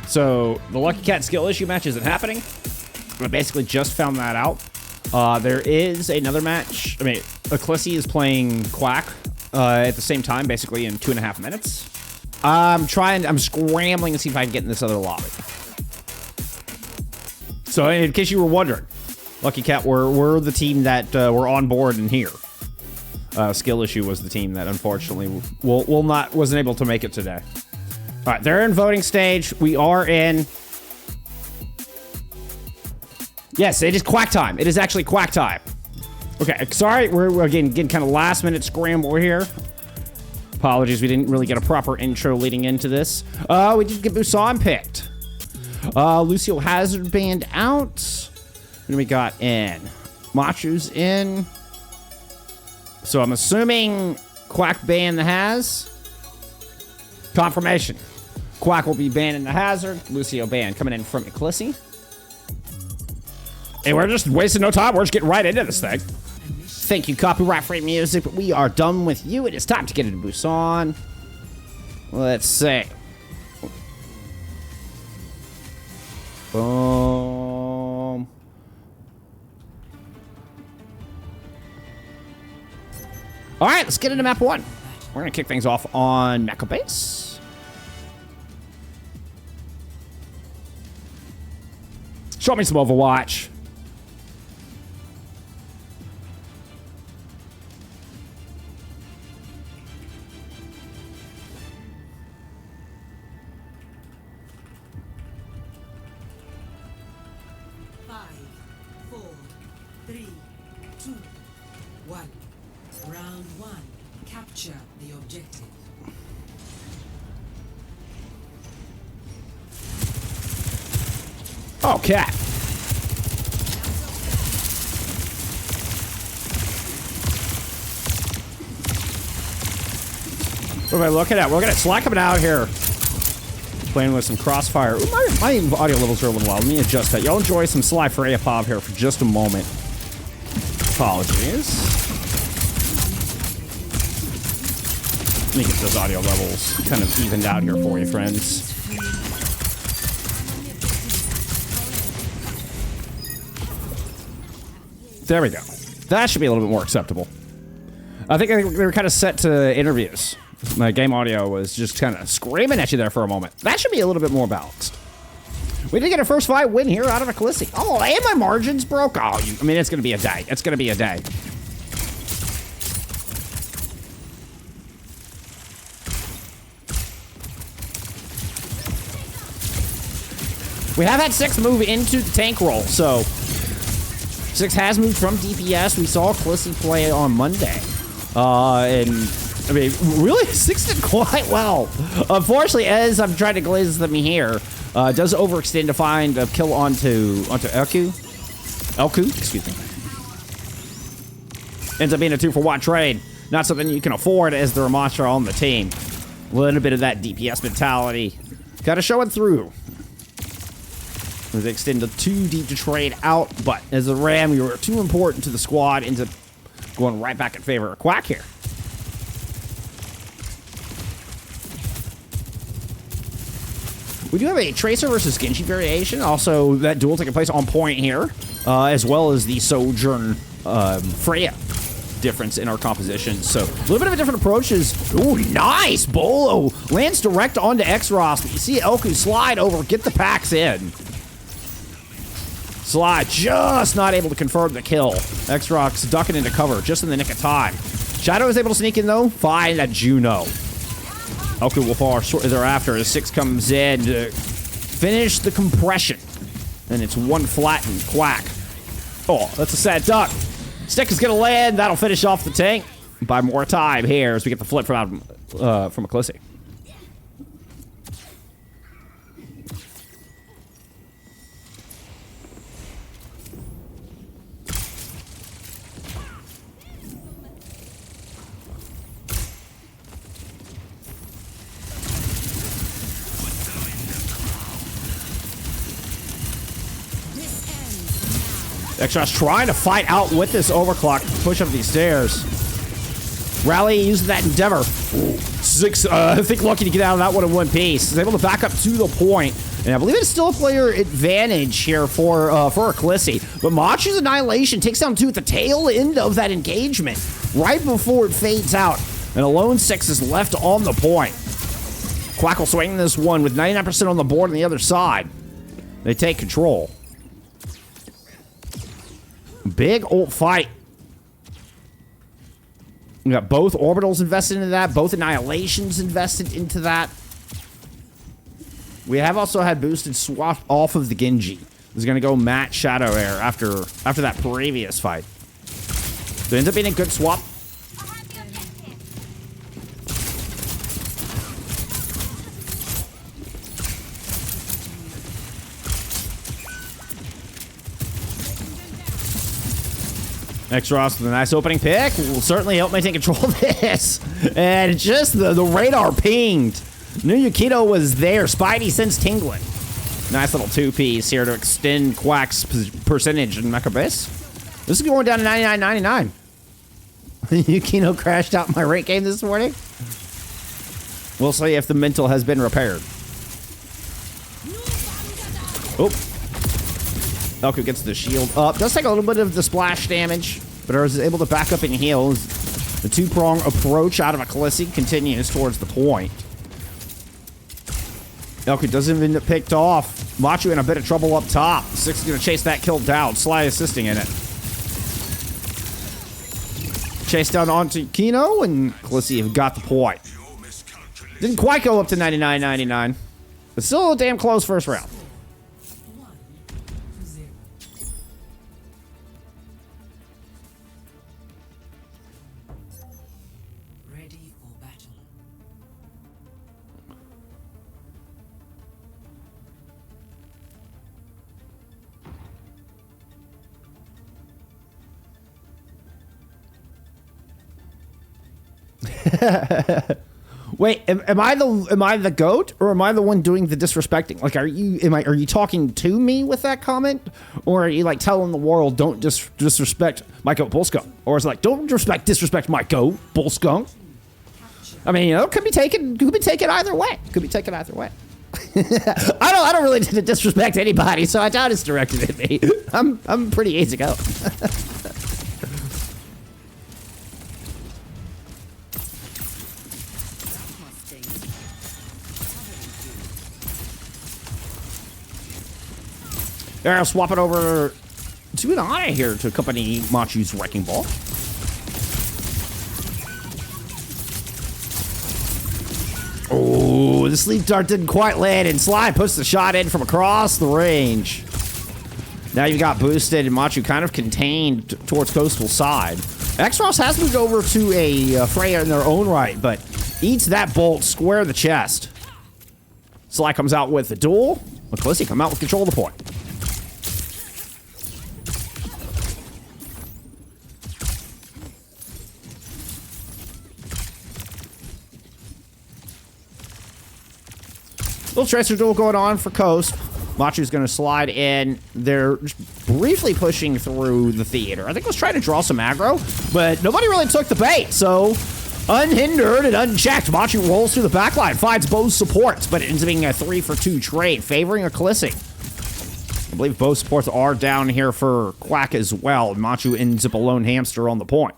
So the Lucky Cat skill issue match isn't happening. I basically just found that out. There is another match. I mean, Eclissi is playing Quack at the same time, basically in 2.5 minutes. I'm scrambling to see if I can get in this other lobby. So in case you were wondering, Lucky Cat we're the team that were on board in here. Skill issue was the team that unfortunately wasn't able to make it today. All right, they're in voting stage. We are in. Yes, it is Quack time. It is actually Quack time. Okay, sorry, we're getting kind of last minute scramble here. Apologies, we didn't really get a proper intro leading into this. We did get Busan picked. Lucio Hazard banned out. And we got in. Machu's in. So I'm assuming Quack banned the Haz. Confirmation. Quack will be banning the Hazard. Lucio banned coming in from Eclissi. Hey, we're just wasting no time. We're just getting right into this thing. Thank you, copyright-free music, but we are done with you. It is time to get into Busan. Let's see. Boom. All right, let's get into map 1. We're going to kick things off on Mecha Base. Show me some Overwatch. Okay. What am I looking at? We're looking at Slack coming out here. Playing with some Crossfire. Ooh, my audio levels are a little loud. Let me adjust that. Y'all enjoy some Sly Freya Pop here for just a moment. Apologies. Let me get those audio levels kind of evened out here for you, friends. There we go. That should be a little bit more acceptable. I think they were kind of set to interviews. My game audio was just kind of screaming at you there for a moment. That should be a little bit more balanced. We did get a first fight win here out of Eclissi. Oh, and my margins broke. Oh, I mean, it's going to be a day. It's going to be a day. We have had 6 move into the tank role, so 6 has moved from DPS. We saw Eclissi play on Monday. And, I mean, really, 6 did quite well. Unfortunately, as I'm trying to glaze them here, does overextend to find a kill onto Elku, excuse me. Ends up being a 2-for-1 trade. Not something you can afford as the Ramastra on the team. A little bit of that DPS mentality. Gotta show it through. They extend too deep to trade out, but as a Ram, you were too important to the squad, ends up going right back in favor of Quack here. We do have a Tracer versus Genji variation. Also, that duel taking place on point here, as well as the Sojourn Freya difference in our composition. So, a little bit of a different approach is... Ooh, nice! Bolo lands direct onto X-Ross, but you see Elku slide over, get the packs in. Slide just not able to confirm the kill. X-Rox ducking into cover just in the nick of time. Shadow is able to sneak in though. Find a Juno. Elku will fall shortly thereafter as 6 comes in to finish the compression. And it's one flattened Quack. Oh, that's a sad duck. Stick is gonna land. That'll finish off the tank. Buy more time here as we get the flip from Eclissi. X-Ross trying to fight out with this overclock, push up these stairs. Rally using that endeavor. Ooh, 6, I think lucky to get out of that one in one piece. He's able to back up to the point. And I believe it's still a player advantage here for Eclissi. But Machu's Annihilation takes down 2 at the tail end of that engagement, right before it fades out. And a lone 6 is left on the point. Quack will swing this one with 99% on the board on the other side. They take control. Big ult fight. We got both orbitals invested into that, both annihilations invested into that. We have also had boosted swap off of the Genji. This is going to go Matt Shadow Air after that previous fight. So it ends up being a good swap. X-Ross with a nice opening pick will certainly help me take control of this. And just the radar pinged. Knew Yukito was there. Spidey sense tingling. Nice little 2-piece here to extend Quack's percentage in Mecha Abyss. This is going down to 99.99. Yukito crashed out my rate game this morning. We'll see if the mental has been repaired. Oh. Elku gets the shield up. Does take a little bit of the splash damage, but is able to back up and heal. The 2-prong approach out of Eclissi continues towards the point. Elku doesn't end up picked off. Machu in a bit of trouble up top. 6 is going to chase that kill down. Sly assisting in it. Chase down onto Kino, and Eclissi have got the point. Didn't quite go up to 99.99, but still a damn close first round. Wait, am I the goat, or am I the one doing the disrespecting? Like, are you talking to me with that comment, or are you like telling the world don't disrespect my goat Bullskunk, or is it like don't disrespect my goat Bullskunk? I mean, you know, could be taken either way. Could be taken either way. I don't really disrespect anybody, so I doubt it's directed at me. I'm pretty easy to go. There, I'll swap it over to an Ana here to accompany Machu's Wrecking Ball. Oh, the sleep dart didn't quite land, and Sly puts the shot in from across the range. Now you've got boosted, and Machu kind of contained towards coastal side. X-Ross has moved over to a Freya in their own right, but eats that bolt square in the chest. Sly comes out with the duel. Eclissi come out with control of the point. Little tracer duel going on for Coast. Machu's going to slide in. They're briefly pushing through the theater. I think was trying to draw some aggro, but nobody really took the bait. So, unhindered and unchecked, Machu rolls through the backline, finds Bo's supports, but it ends up being a 3-for-2 trade, favoring Eclissi. I believe Bo's supports are down here for Quack as well. Machu ends up a lone hamster on the point.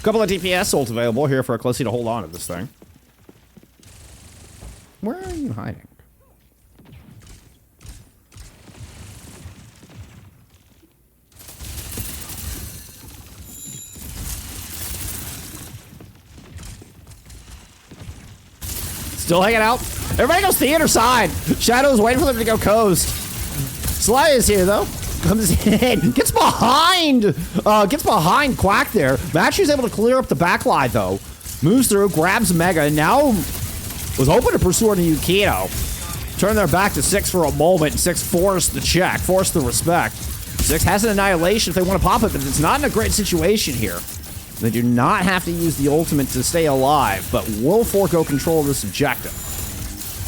Couple of DPS ult available here for Eclissi to hold on to this thing. Where are you hiding? Still hanging out. Everybody goes theater side. Shadow's waiting for them to go coast. Sly is here though. Comes in, gets behind Quack there. Machu's able to clear up the backline though. Moves through, grabs Mega, and now was open to pursue into Yukito. Turn their back to 6 for a moment. 6 forced the check, forced the respect. 6 has an annihilation if they want to pop it, but it's not in a great situation here. They do not have to use the ultimate to stay alive, but will forego control of this objective.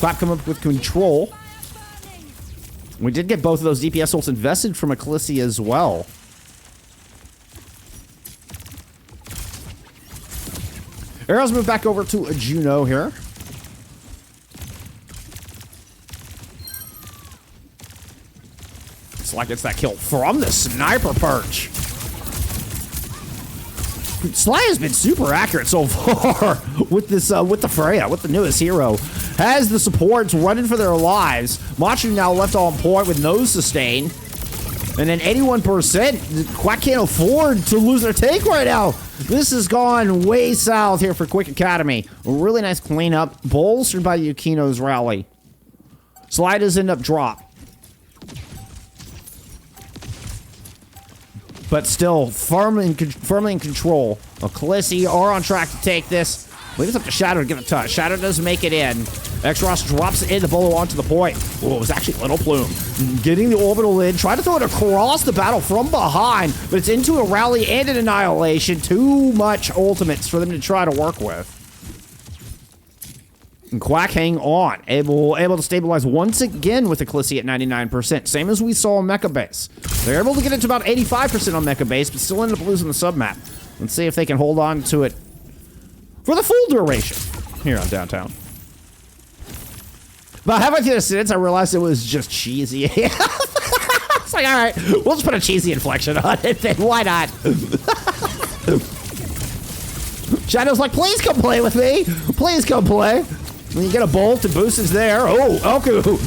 Quack come up with control. We did get both of those DPS ults invested from Eclissi as well. Arrows move back over to a Juno here. It's like it's that kill from the sniper perch. Sly has been super accurate so far with this, with the Freya, with the newest hero. Has the supports running for their lives. Machu now left on point with no sustain. And then 81%. Quack can't afford to lose their take right now. This has gone way south here for Quick Academy. A really nice cleanup, bolstered by Yukino's rally. Sly does end up drop. But still firmly in control. Eclissi are on track to take this. I think it's up to Shadow to give it a touch. Shadow doesn't make it in. X-Ross drops it in the bolo onto the point. Oh, it was actually Little Plume. Getting the orbital in. Try to throw it across the battle from behind. But it's into a rally and an annihilation. Too much ultimates for them to try to work with. And Quack hang on. Able to stabilize once again with Eclissi at 99%. Same as we saw on Mecha Base. They're able to get it to about 85% on Mecha Base, but still end up losing the submap. Let's see if they can hold on to it for the full duration here on Downtown. About halfway through the sentence, I realized it was just cheesy. It's like, all right, we'll just put a cheesy inflection on it, then why not? Shadow's like, please come play with me. Please come play. When you get a bolt and Boost is there. Oh, Oku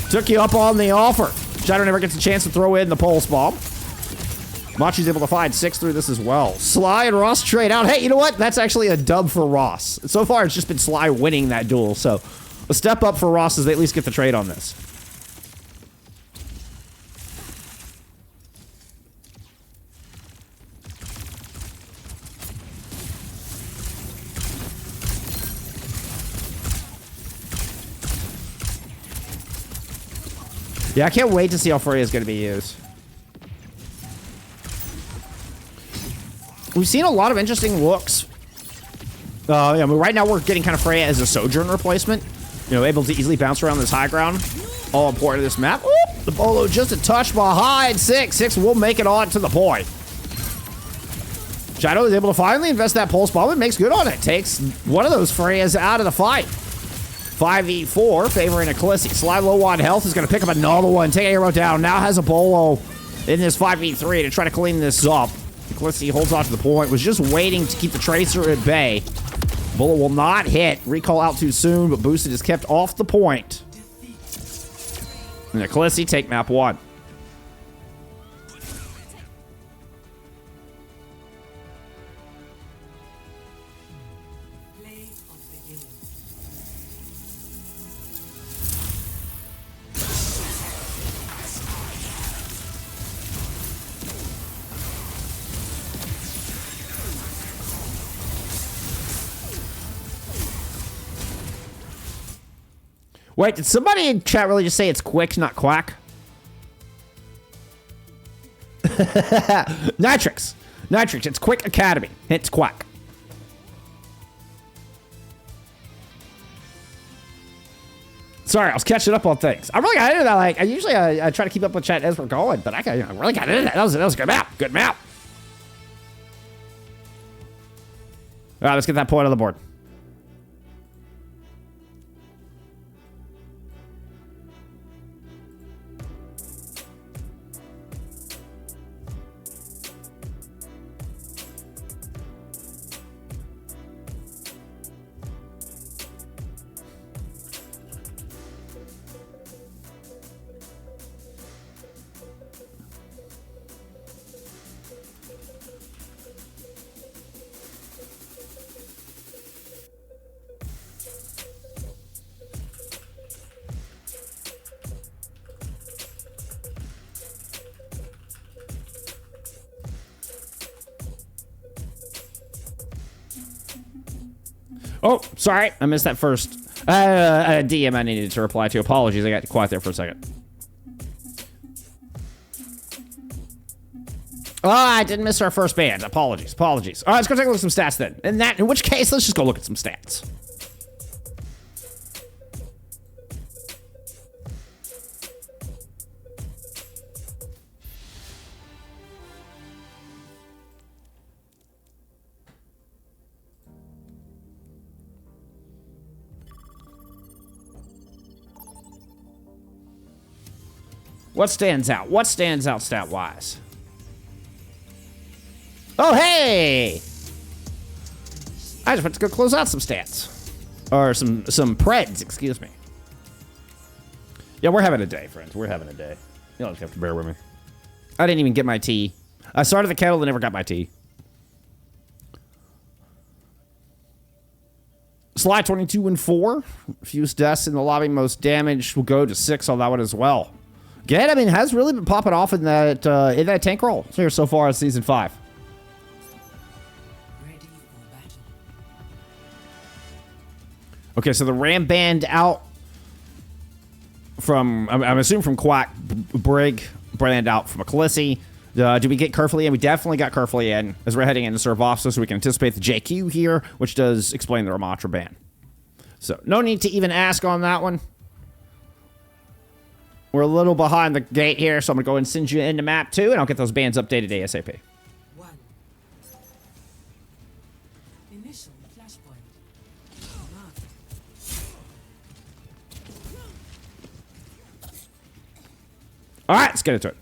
took you up on the offer. Shadow never gets a chance to throw in the pulse bomb. Machi's able to find 6 through this as well. Sly and Ross trade out. Hey, you know what? That's actually a dub for Ross. So far, it's just been Sly winning that duel. So a step up for Ross as they at least get the trade on this. Yeah, I can't wait to see how Freya is going to be used. We've seen a lot of interesting looks. Yeah, I mean, right now we're getting kind of Freya as a Sojourn replacement. You know, able to easily bounce around this high ground. All important to this map. Oop, the Bolo just a touch behind 6. 6 will make it on to the point. Shadow is able to finally invest that pulse bomb and makes good on it. Takes one of those Freyas out of the fight. 5v4 favoring Eclissi. Sly low on health is going to pick up another one. Take a hero down. Now has a Bolo in this 5v3 to try to clean this up. Eclissi holds on to the point. Was just waiting to keep the Tracer at bay. Bolo will not hit. Recall out too soon, but Boosted is kept off the point. And Eclissi take map 1. Wait, did somebody in chat really just say it's Quick, not Quack? Nitrix. Nitrix, it's Quick Academy. It's Quack. Sorry, I was catching up on things. I really got into that. Like, I try to keep up with chat as we're going, but I really got into that. That was a good map. Good map. All right, let's get that point on the board. Oh, sorry. I missed that first DM I needed to reply to. Apologies. I got quiet there for a second. Oh, I didn't miss our first band. Apologies. Apologies. All right, let's go take a look at some stats then. In which case, let's just go look at some stats. What stands out? What stands out stat-wise? Oh, hey! I just went to go close out some stats. Or some preds, excuse me. Yeah, we're having a day, friends. We're having a day. You'll just have to bear with me. I didn't even get my tea. I started the kettle and never got my tea. Sly 22 and 4. Fuse deaths in the lobby. Most damage will go to 6 on that one as well. Get, I mean, has really been popping off in that tank roll here so far in season 5. Okay, so the Ram band out from, I'm assuming from Quack, Brig, brand out from Eclissi. Do we get Kerfley in? We definitely got Kerfley in as we're heading into Suravasa, so we can anticipate the JQ here, which does explain the Ramatra ban. So, no need to even ask on that one. We're a little behind the gate here, so I'm going to go and send you into map 2, and I'll get those bans updated ASAP. All right, let's get into it.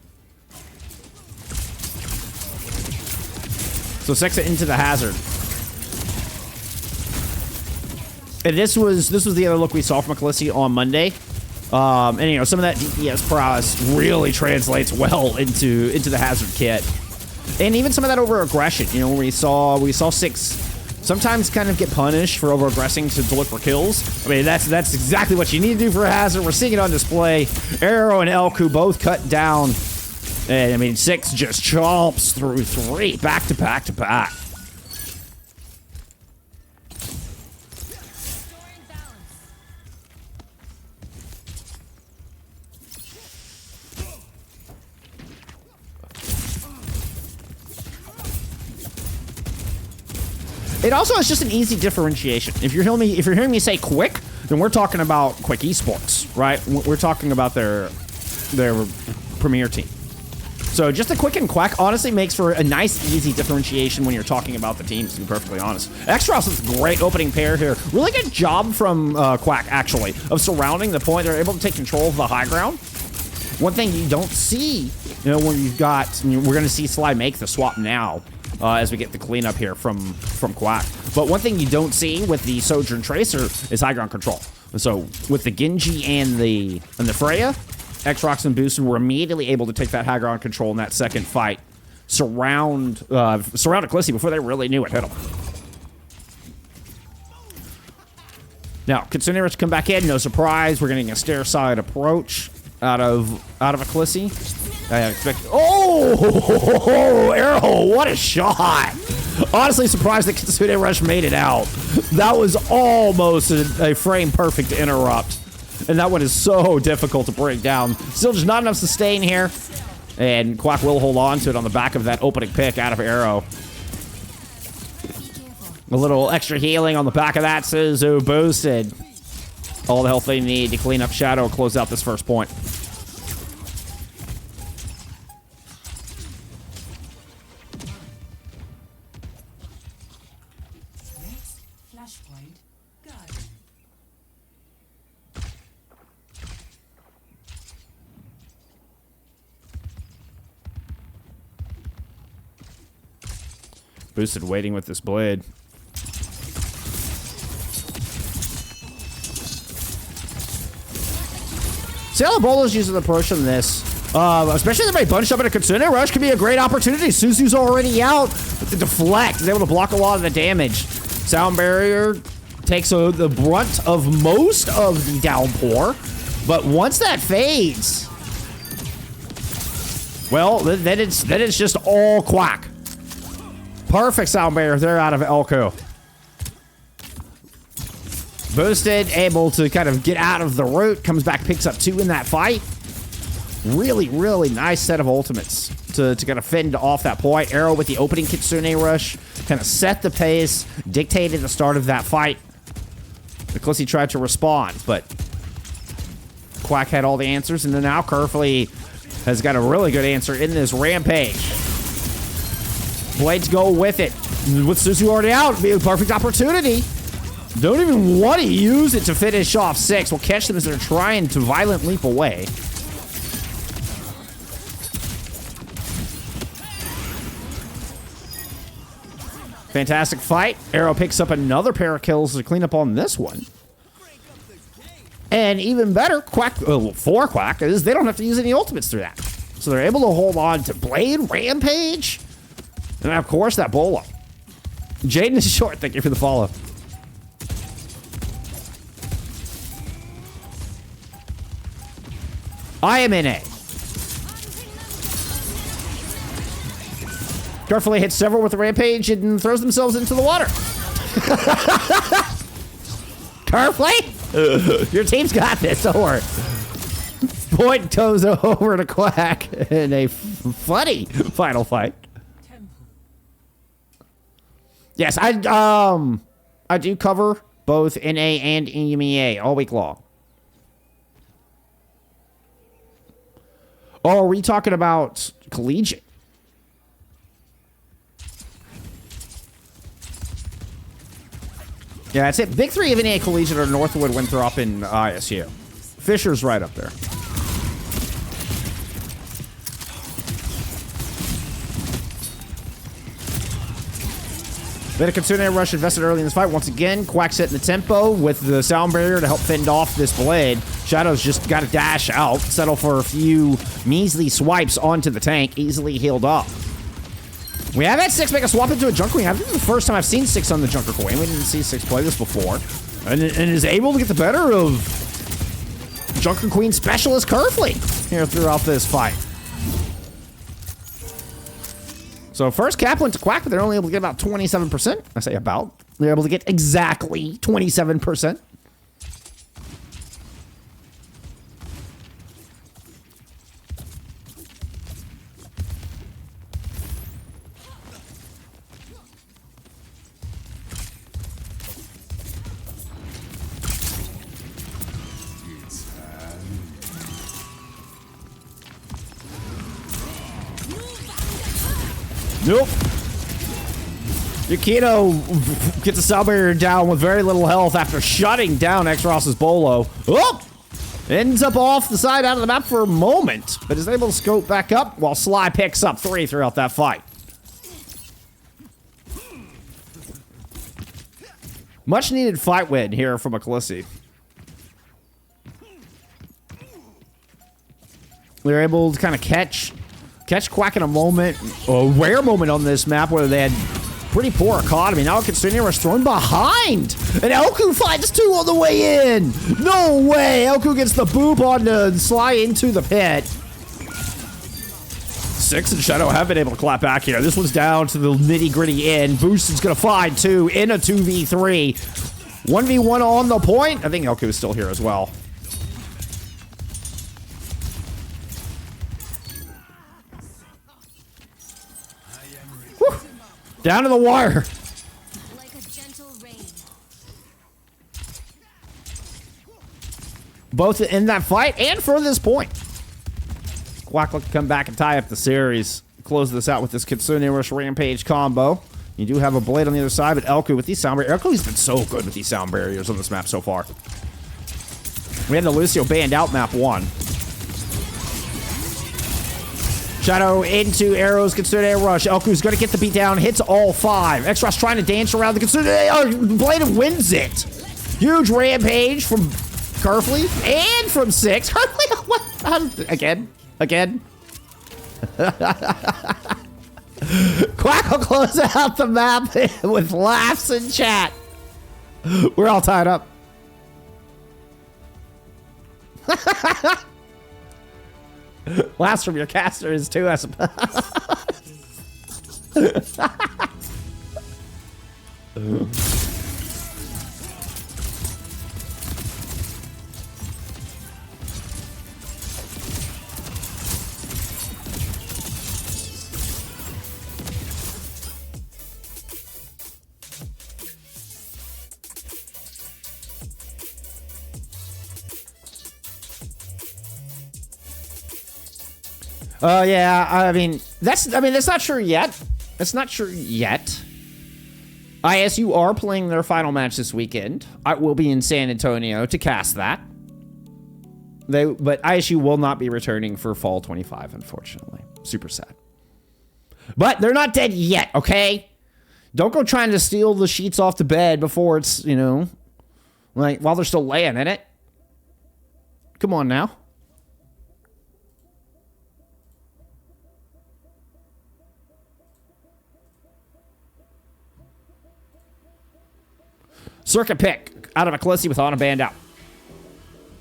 So Sexa into the hazard. And this was the other look we saw from Eclissi on Monday. And you know, some of that DPS prowess really translates well into the hazard kit. And even some of that over aggression, you know, we saw Six sometimes kind of get punished for over aggressing to look for kills. I mean, that's exactly what you need to do for a hazard. We're seeing it on display. Arrow and Elku both cut down. And I mean, Six just chomps through 3 back to back to back. It also is just an easy differentiation. If you're hearing me say quick, then we're talking about Quick Esports, right? We're talking about their premier team. So just the Quick and Quack honestly makes for a nice, easy differentiation when you're talking about the teams, to be perfectly honest. Extros is a great opening pair here. Really good job from Quack, actually, of surrounding the point. They're able to take control of the high ground. One thing you don't see, you know, when you've got, we're going to see Sly make the swap now. As we get the cleanup here from Quack. But one thing you don't see with the Sojourn Tracer is high ground control. And so with the Genji and the Freya, Xrox and Busan were immediately able to take that high ground control in that second fight. Surround Eclissi before they really knew it hit them. Now, Kitsune Rich come back in, no surprise. We're getting a stair side approach out of Eclissi. I expect. Oh, Arrow! What a shot! Honestly, surprised that Kitsune Rush made it out. That was almost a frame perfect interrupt, and that one is so difficult to break down. Still, just not enough sustain here, and Quack will hold on to it on the back of that opening pick out of Arrow. A little extra healing on the back of that. Suzu boosted. All the health they need to clean up Shadow and close out this first point. Boosted waiting with this blade. See how the Bolo's using the approach on this. Especially if they bunched up in a Kitsune Rush could be a great opportunity. Suzu's already out, but the deflect is able to block a lot of the damage. Sound barrier takes the brunt of most of the downpour, but once that fades, well, then it's just all Quack. Perfect sound barrier there out of Elko. Boosted, able to kind of get out of the root, comes back, picks up 2 in that fight. Really, really nice set of ultimates to kind of fend off that point. Arrow with the opening Kitsune Rush, kind of set the pace, dictated the start of that fight. Eclissi tried to respond, but Quack had all the answers, and then now Kerfley has got a really good answer in this rampage. Blades go with it. With Suzu already out, it'd be a perfect opportunity. Don't even want to use it to finish off 6. We'll catch them as they're trying to violent leap away. Fantastic fight. Arrow picks up another pair of kills to clean up on this one. And even better, for Quack, is they don't have to use any ultimates through that. So they're able to hold on to Blade, Rampage, and of course that Bolo. Jaden is short, thank you for the follow. I am in A. Carefully hits several with the Rampage and throws themselves into the water. Carefully? Your team's got this, don't worry. Point goes over to Quack in a funny final fight. Yes, I do cover both NA and EMEA all week long. Oh, are we talking about collegiate? Yeah, that's it. Big three of NA collegiate are Northwood, Winthrop, and ISU. Fisher's right up there. Bit of Kitsune rush invested early in this fight. Once again, Quack setting the tempo with the sound barrier to help fend off this blade. Shadow's just got to dash out, settle for a few measly swipes onto the tank, easily healed up. We have had 6 make a swap into a Junker Queen. I think this is the first time I've seen 6 on the Junker Queen. We didn't see 6 play this before. And is able to get the better of Junker Queen Specialist Kerfley here throughout this fight. So first cap went to Quack, but they're only able to get about 27%. I say about. They're able to get exactly 27%. Nope. Yukino gets a sound barrier down with very little health after shutting down X-Ross's Bolo. Oh! Ends up off the side out of the map for a moment, but is able to scope back up while Sly picks up 3 throughout that fight. Much needed fight win here from Eclissi. They're able to kind of catch Quack in a moment, a rare moment on this map where they had pretty poor economy. Now Kitsune was thrown behind, and Elku finds 2 on the way in. No way! Elku gets the boop on the Sly into the pit. 6 and Shadow have been able to clap back here. This one's down to the nitty-gritty end. Boost is going to find 2 in a 2v3. 1v1 on the point. I think Elku is still here as well. Down to the wire. Like a gentle rain. Both in that fight and for this point. Quack will come back and tie up the series. Close this out with this Kitsune Rush Rampage combo. You do have a blade on the other side, but Elku with these sound barriers. Elku's been so good with these sound barriers on this map so far. We had the Lucio banned out map 1. Shadow into arrows, Kitsune Rush. Elku's gonna get the beat down, hits all 5. X-Ross trying to dance around the Kitsune. Blade wins it. Huge Rampage from Kerfley and from 6. Kerfley, what? Again. Quack will close out the map with laughs in chat. We're all tied up. Last from your caster is 2, I suppose. Yeah, I mean, that's not sure yet. It's not sure yet. ISU are playing their final match this weekend. I will be in San Antonio to cast that. But ISU will not be returning for Fall 25, unfortunately. Super sad. But they're not dead yet, okay? Don't go trying to steal the sheets off the bed before it's, you know, like, while they're still laying in it. Come on now. Circuit pick out of Eclissi with on a band out.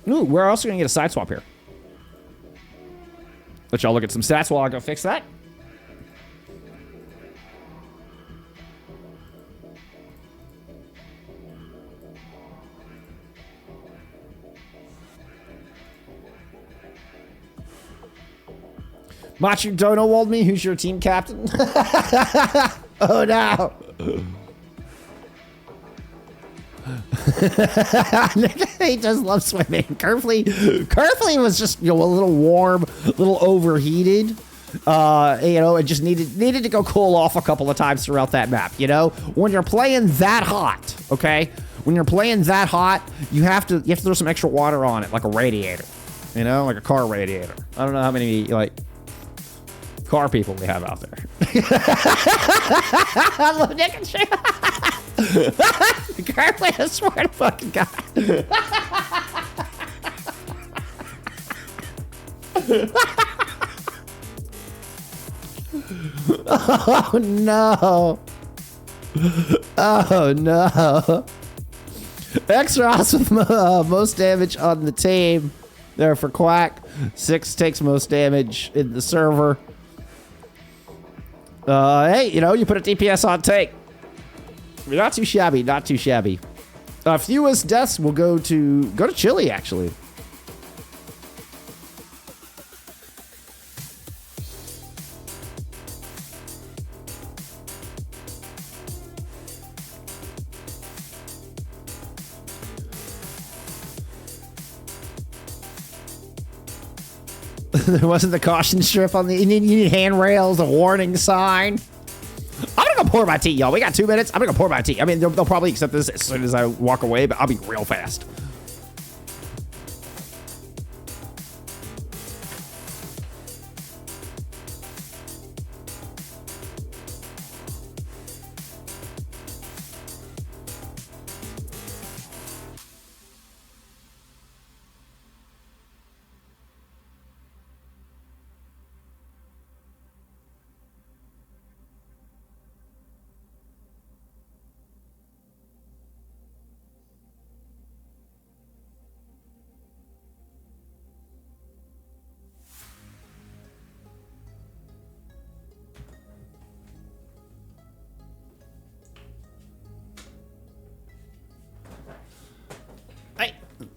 Ooh, we're also going to get a side swap here. Let y'all look at some stats while I go fix that. Machu Dono walled me. Who's your team captain? Oh, no. He does love swimming. Kerfley was just, you know, a little warm, a little overheated. You know, it just needed to go cool off a couple of times throughout that map. You know, when you're playing that hot, okay, when you're playing that hot, you have to throw some extra water on it, like a radiator. You know, like a car radiator. I don't know how many like car people we have out there. I love Nick and Shane. Currently a smart fucking guy. Oh no. Oh no. X-Ross with most damage on the team. There for Quack. 6 takes most damage in the server. Hey, you know, you put a DPS on take. Not too shabby, not too shabby. Fewest deaths will go to Chile, actually. There wasn't the caution strip on the... You need handrails, a warning sign. I'm gonna go pour my tea, y'all. We got 2 minutes. I'm gonna go pour my tea. I mean, they'll probably accept this as soon as I walk away, but I'll be real fast.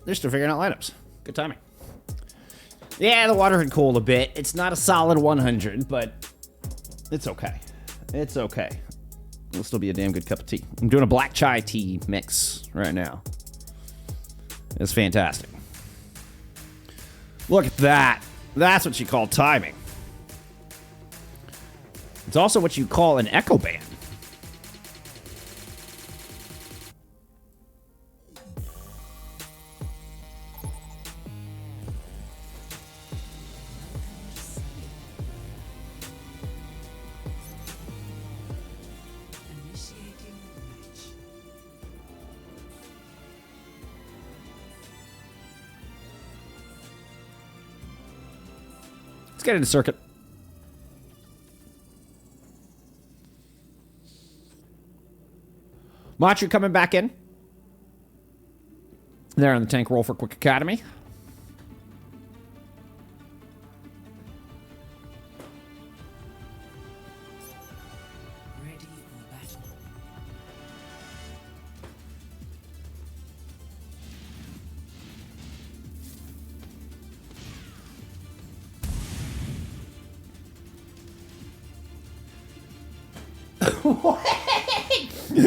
They're still figuring out lineups. Good timing. Yeah, the water had cooled a bit. It's not a solid 100, but it's okay. It's okay. It'll still be a damn good cup of tea. I'm doing a black chai tea mix right now. It's fantastic. Look at that. That's what you call timing. It's also what you call an echo band. Let's get into circuit. Machu coming back in. There on the tank roll for Quick Academy.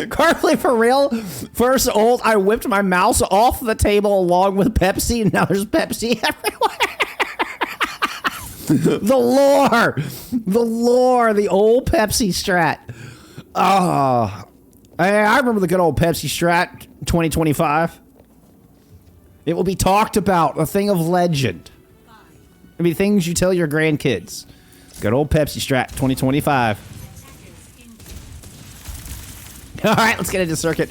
Carly, for real? First ult, I whipped my mouse off the table along with Pepsi, and now there's Pepsi everywhere. The lore. The lore. The old Pepsi strat. Oh. I remember the good old Pepsi strat 2025. It will be talked about. A thing of legend. It'll be things you tell your grandkids. Good old Pepsi strat 2025. All right, let's get into circuit.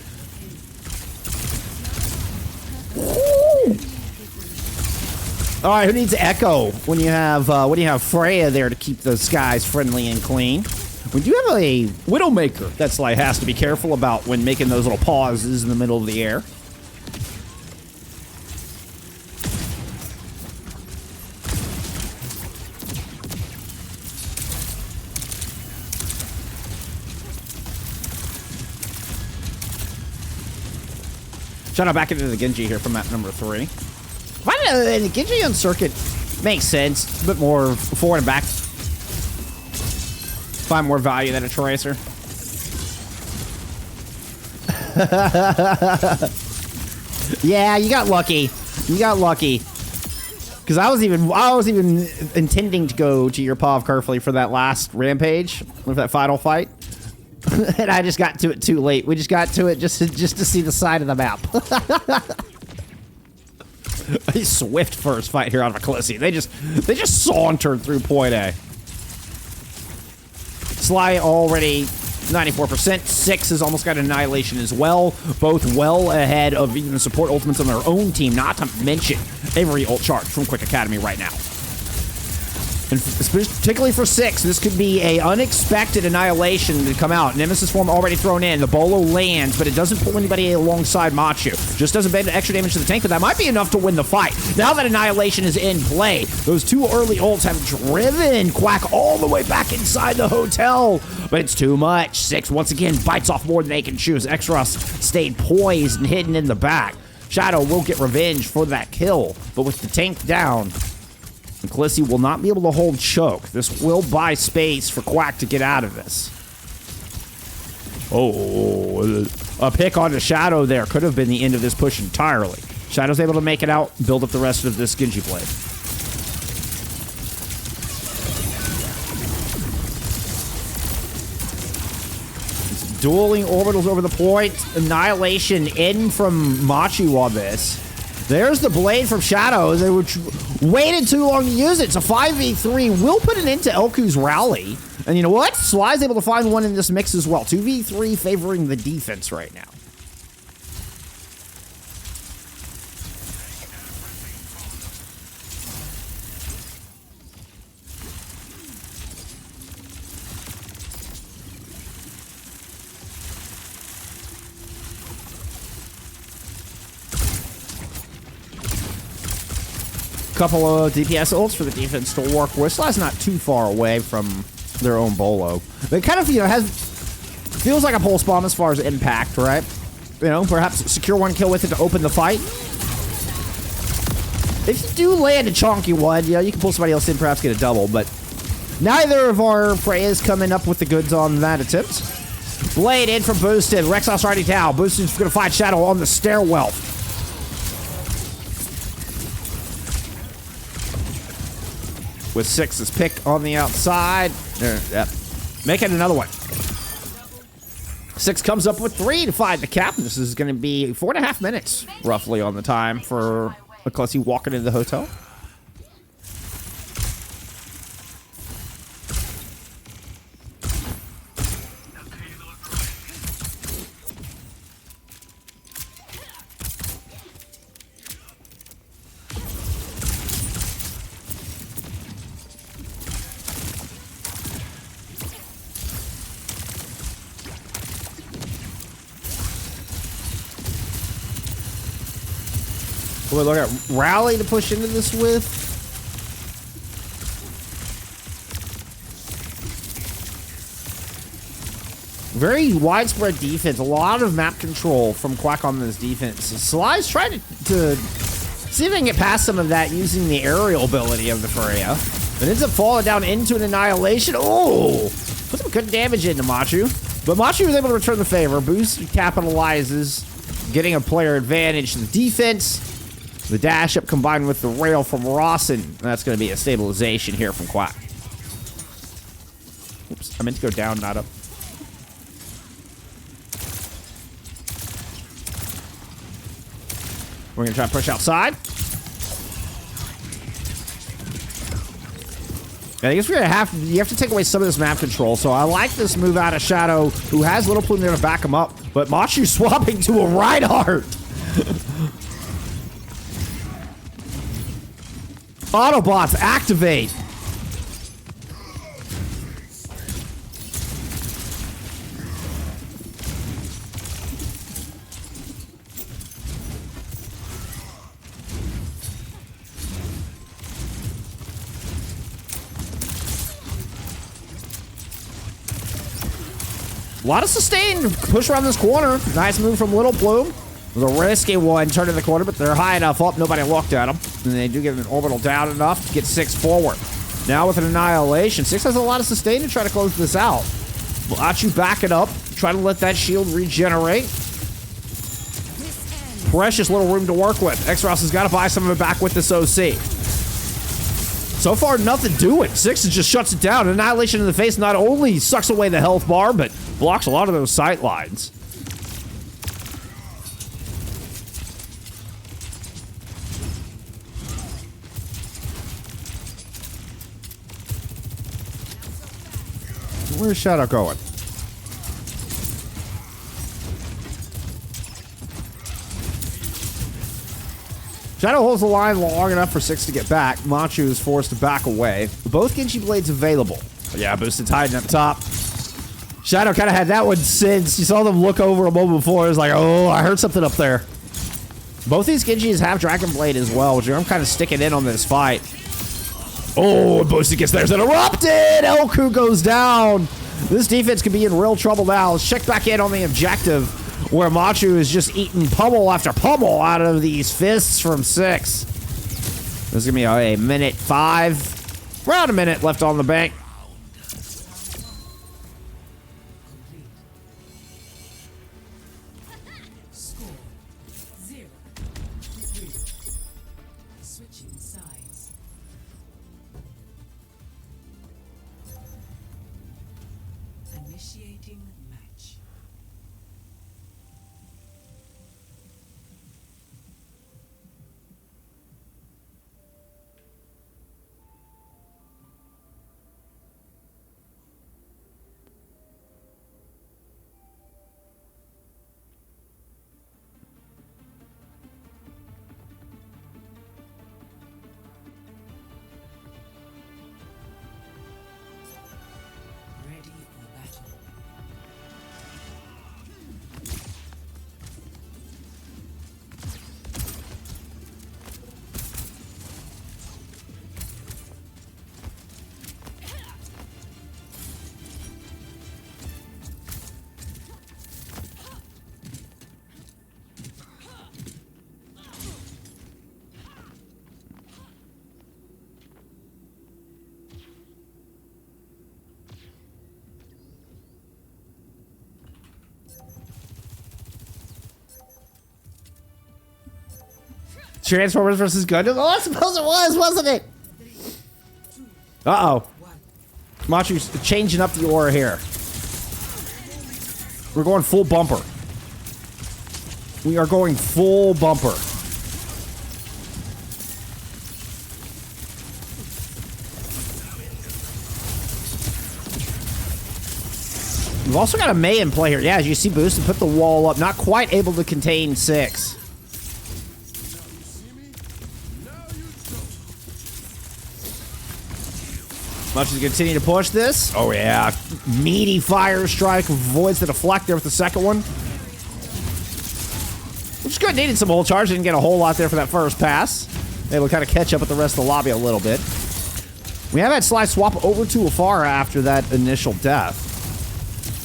All right, who needs Echo when you have Freya there to keep the skies friendly and clean? We do have a Widowmaker that's like has to be careful about when making those little pauses in the middle of the air. Shout out back into the Genji here from map number 3. And the Genji on circuit makes sense. It's a bit more forward and back. Find more value than a Tracer. Yeah, you got lucky. You got lucky. Because I was even intending to go to your Pav carefully for that last rampage with that final fight. And I just got to it too late. We just got to it just to see the side of the map. A swift first fight here out of Eclissi. They just sauntered through point A. Sly already 94%. 6 has almost got Annihilation as well. Both well ahead of even the support ultimates on their own team, not to mention every ult charge from Quick Academy right now. And particularly for 6, this could be a unexpected Annihilation to come out. Nemesis form already thrown in. The Bolo lands, but it doesn't pull anybody alongside Machu. Just does a bit of extra damage to the tank, but that might be enough to win the fight. Now that Annihilation is in play, those 2 early ults have driven Quack all the way back inside the hotel. But it's too much. 6, once again, bites off more than they can chew. Exros stayed poised and hidden in the back. Shadow will get revenge for that kill, but with the tank down, Eclissi will not be able to hold choke. This will buy space for Quack to get out of this. Oh, a pick onto Shadow there could have been the end of this push entirely. Shadow's able to make it out, build up the rest of this Genji blade. It's dueling orbitals over the point. Annihilation in from Machu on this. There's the blade from Shadow. They waited too long to use it. It's a 5v3. Will put an end to Elku's rally. And you know what? Sly's able to find one in this mix as well. 2v3 favoring the defense right now. Couple of DPS ults for the defense to work with. Sly's not too far away from their own Bolo. It kind of, feels like a pulse bomb as far as impact, right? Perhaps secure one kill with it to open the fight. If you do land a chonky one, you can pull somebody else in, perhaps get a double, but neither of our Freyas coming up with the goods on that attempt. Blade in from Boosted. Rexos already down. Boosted's going to find Shadow on the stairwell. With 6's pick on the outside. Yep. Making another one. 6 comes up with 3 to find the cap. This is going to be 4.5 minutes, roughly, on the time for Eclissi walking into the hotel. We'll look at Rally to push into this with. Very widespread defense. A lot of map control from Quack on this defense. Sly's trying to see if they can get past some of that using the aerial ability of the Freya. It ends up falling down into an Annihilation. Oh! Put some good damage into Machu. But Machu was able to return the favor. Boost capitalizes, getting a player advantage to the defense. The dash up combined with the rail from Rawson. That's going to be a stabilization here from Quack. Oops, I meant to go down, not up. We're going to try to push outside. I guess you have to take away some of this map control. So I like this move out of Shadow, who has Little Plume there to back him up. But Machu swapping to a Reinhardt. Autobots activate. A lot of sustain. Push around this corner. Nice move from Little Plume. It was a risky one, turning the corner, but they're high enough up. Nobody looked at them. And they do get an orbital down enough to get 6 forward. Now with an Annihilation, 6 has a lot of sustain to try to close this out. Machu back it up. Try to let that shield regenerate. Precious little room to work with. Xross has got to buy some of it back with this OC. So far, nothing doing. 6 just shuts it down. Annihilation in the face not only sucks away the health bar, but blocks a lot of those sight lines. Where's Shadow going? Shadow holds the line long enough for 6 to get back. Machu is forced to back away. Both Genji Blades available. But yeah, boosted Titan up top. Shadow kind of had that one since. You saw them look over a moment before. It was like, oh, I heard something up there. Both these Genjis have Dragon Blade as well, which I'm kind of sticking in on this fight. Oh, boosted gets theirs interrupted. Elku goes down. This defense could be in real trouble now. Let's check back in on the objective, where Machu is just eating pummel after pummel out of these fists from 6. This is going to be a minute 5. Around a minute left on the bank. Transformers versus Gundam? Oh, I suppose it was, wasn't it? Uh-oh. Machu's changing up the aura here. We're going full bumper. We are going full bumper. We've also got a May in play here. Yeah, as you see, Boost put the wall up. Not quite able to contain 6. Much as continue to push this. Oh, yeah. Meaty fire strike. Avoids the deflect there with the second one. Which is good. Needed some whole charge. Didn't get a whole lot there for that first pass. Able to kind of catch up with the rest of the lobby a little bit. We have had Sly swap over to Afar after that initial death.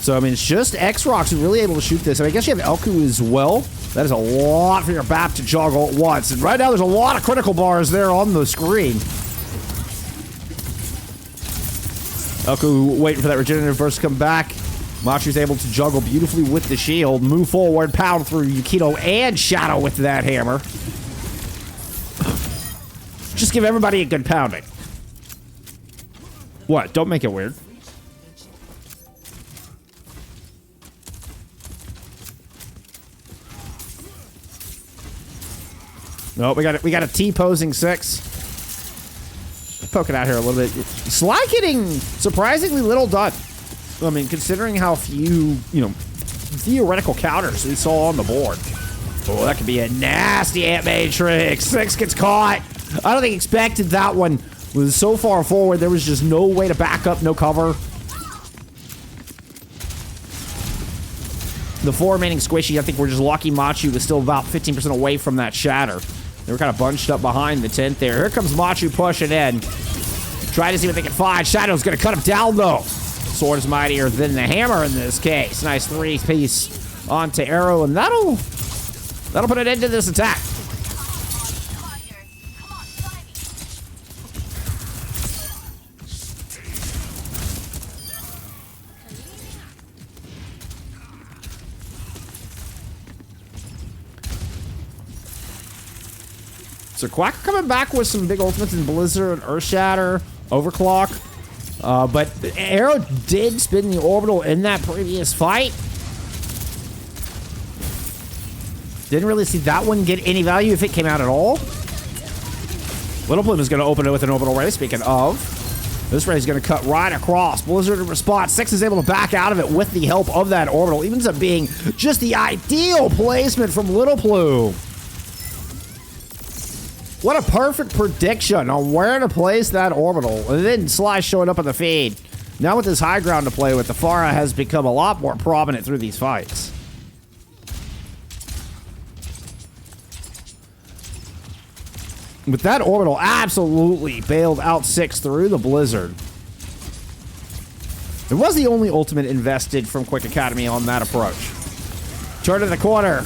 So, I mean, it's just X-Rox who's really able to shoot this. I mean, I guess you have Elku as well. That is a lot for your BAP to juggle at once. And right now, there's a lot of critical bars there on the screen. Elku waiting for that regenerative burst to come back. Machu's able to juggle beautifully with the shield. Move forward, pound through Yukito and Shadow with that hammer. Just give everybody a good pounding. What? Don't make it weird. No, we got a T-posing 6. poking out here a little bit. Sly getting surprisingly little done. I mean, considering how few, theoretical counters we saw on the board. Oh, that could be a nasty Ant Matrix. 6 gets caught. I don't think he expected that one. It was so far forward, there was just no way to back up, no cover. The 4 remaining squishy, I think we're just lucky Machu was still about 15% away from that shatter. They were kind of bunched up behind the tent there. Here comes Machu pushing in. Trying to see what they can find. Shadow's going to cut him down, though. Sword is mightier than the hammer in this case. Nice 3-piece onto Arrow, and that'll put an end to this attack. So Quack coming back with some big ultimates in Blizzard, Earthshatter, Overclock. But Arrow did spin the orbital in that previous fight. Didn't really see that one get any value if it came out at all. Little Plume is going to open it with an orbital ray, speaking of. This ray is going to cut right across. Blizzard in response. 6 is able to back out of it with the help of that orbital. Even ends up being just the ideal placement from Little Plume. What a perfect prediction on where to place that orbital. And then Sly showing up on the feed. Now with this high ground to play with, the Pharah has become a lot more prominent through these fights. With that orbital absolutely bailed out 6 through the Blizzard. It was the only ultimate invested from Quick Academy on that approach. Turn to the corner.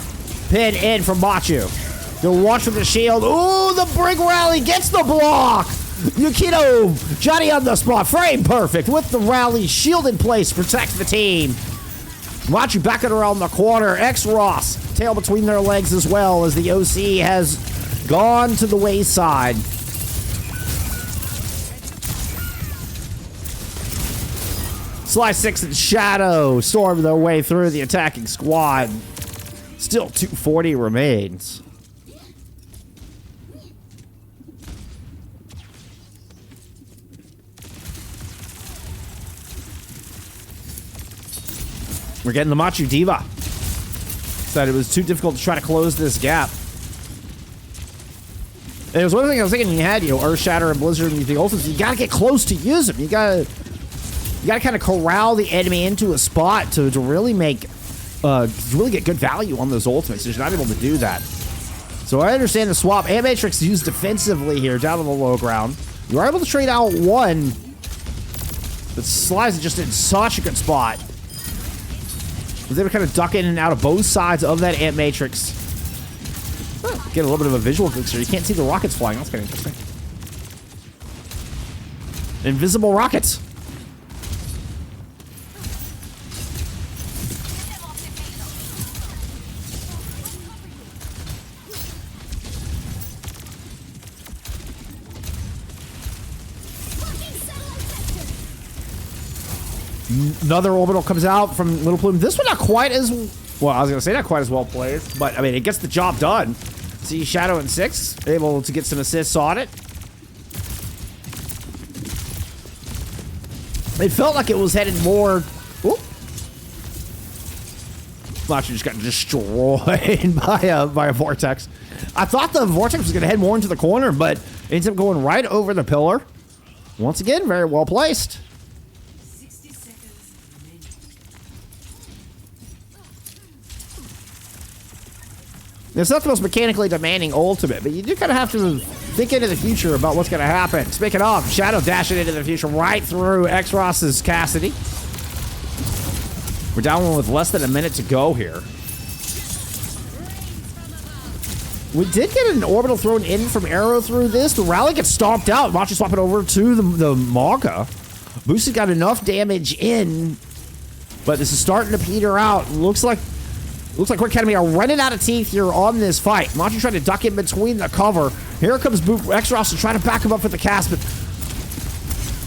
Pin in from Machu. They'll watch with the shield. Ooh, the Brig Rally gets the block. Yukito, Johnny on the spot. Frame perfect with the rally. Shield in place. Protect the team. Machu backing around the corner. X-Ross. Tail between their legs as well as the OC has gone to the wayside. Sly 6 and Shadow storm their way through the attacking squad. Still 240 remains. We're getting the Machu Diva. Said it was too difficult to try to close this gap. And it was one thing I was thinking you had, Earthshatter and Blizzard and the ultimates. You gotta get close to use them. You gotta kind of corral the enemy into a spot to really make, really get good value on those ultimates. You're not able to do that. So I understand the swap. Ant Matrix used defensively here, down on the low ground. You are able to trade out one, but Sly's just in such a good spot. They were kind of duck in and out of both sides of that Ant Matrix. Get a little bit of a visual glitch here. You can't see the rockets flying. That's kind of interesting. Invisible rockets. Another orbital comes out from Little Plume. This one not quite as... Well, I was going to say not quite as well played, but, I mean, it gets the job done. See Shadow and 6 able to get some assists on it. It felt like it was headed more... Oop. Machu just got destroyed by a vortex. I thought the vortex was going to head more into the corner, but it ends up going right over the pillar. Once again, very well placed. It's not the most mechanically demanding ultimate, but you do kind of have to think into the future about what's going to happen. Speaking of, Shadow dashing into the future right through X-Ross's Cassidy. We're down with less than a minute to go here. We did get an orbital thrown in from Arrow through this. The rally gets stomped out. Machu swapping over to the Manga. Busan got enough damage in, but this is starting to peter out. Looks like Quick Academy are running out of teeth here on this fight. Machu trying to duck in between the cover. Here comes X-Ross to try to back him up for the cast, but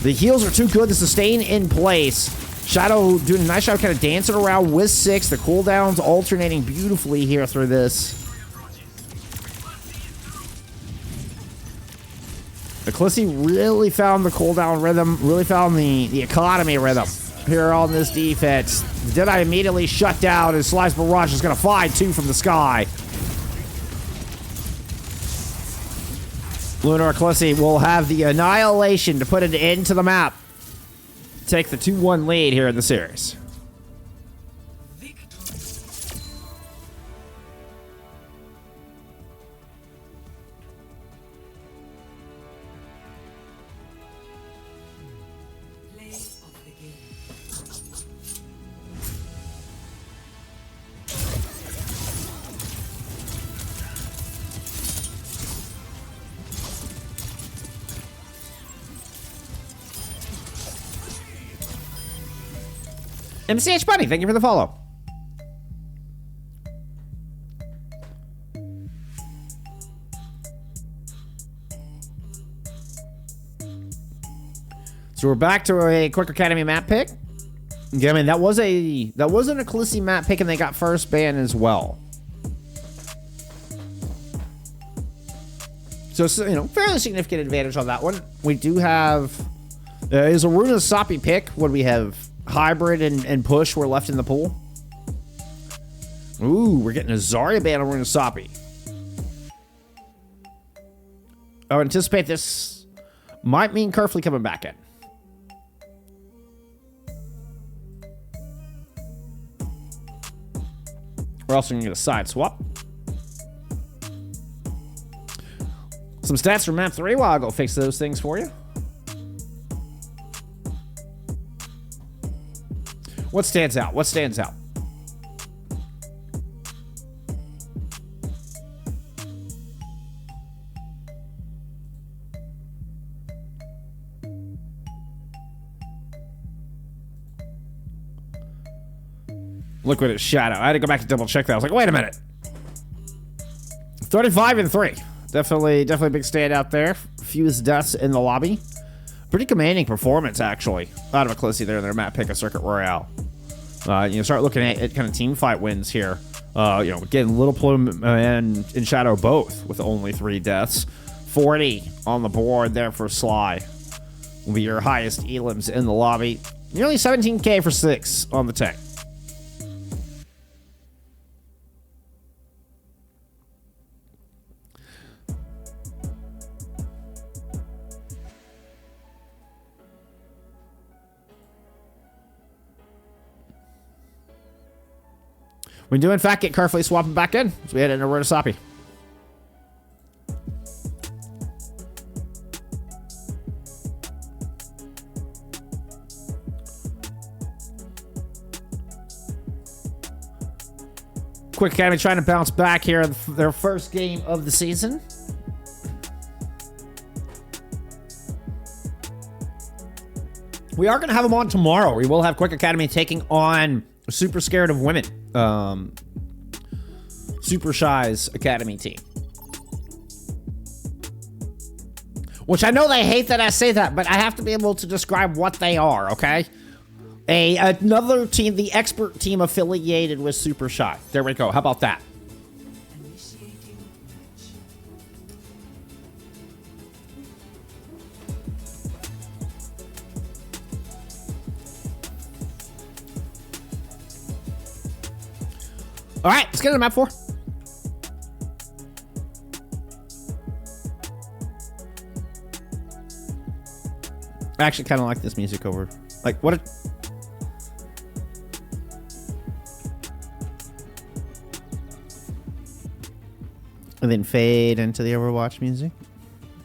the heals are too good to sustain in place. Shadow doing a nice job kind of dancing around with 6. The cooldowns alternating beautifully here through this. Eclissi really found the cooldown rhythm, really found the economy rhythm here on this defense. Deadeye immediately shut down as Slice Barrage is going to fly 2 from the sky. Lunar Eclissi will have the annihilation to put an end to the map. Take the 2-1 lead here in the series. MCH Buddy, thank you for the follow. So we're back to a Quick Academy map pick. Yeah, I mean that was an Eclissi map pick, and they got first ban as well. So fairly significant advantage on that one. We do have is a Runasapi pick when we have Hybrid and Push were left in the pool. Ooh, we're getting a Zarya ban on Runasapi. I would anticipate this might mean Kerfley coming back in. We're also going to get a side swap. Some stats from map 3 while I go fix those things for you. What stands out? What stands out? Look at his shadow. I had to go back and double check that. I was like, wait a minute. 35-3. Definitely a big standout there. Fewest deaths in the lobby. Pretty commanding performance, actually, out of Eclissi there in their map pick of Circuit Royale. Start looking at kind of team fight wins here. Getting Little Plume and Shadow both with only 3 deaths. 40 on the board there for Sly. Will be your highest elims in the lobby. Nearly 17k for 6 on the tank. We do, in fact, get carefully swapping back in. So we head into Runasapi. Quick Academy trying to bounce back here in their first game of the season. We are going to have them on tomorrow. We will have Quick Academy taking on Super Scared of Women. Super Shy's Academy team. Which I know they hate that I say that, but I have to be able to describe what they are, okay? Another team, the expert team affiliated with Super Shy. There we go. How about that? All right, let's get to map 4. I actually kind of like this music over. Like, what? And then fade into the Overwatch music.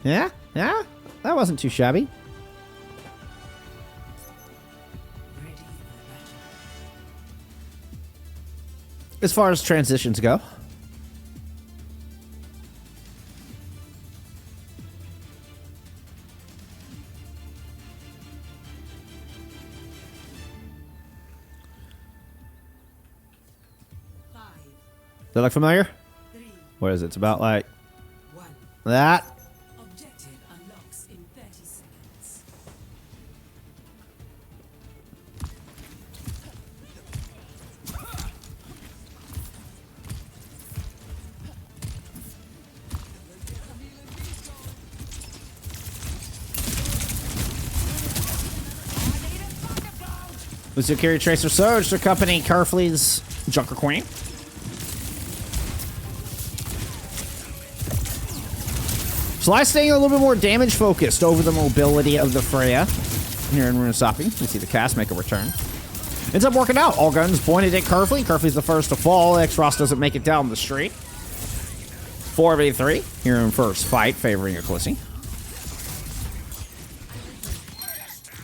Yeah, that wasn't too shabby. As far as transitions go. Does that look familiar? What is it? It's about like that. Objective unlocks in 30 seconds. The Security Tracer Surge to accompany Carefully's Junker Queen. Sly staying a little bit more damage focused over the mobility of the Freya. Here in Runasapi, we see the cast make a return. Ends up working out. All guns pointed at Carefully. Carefully's the first to fall. X-Ross doesn't make it down the street. 4v3 here in first fight, favoring Eclissi.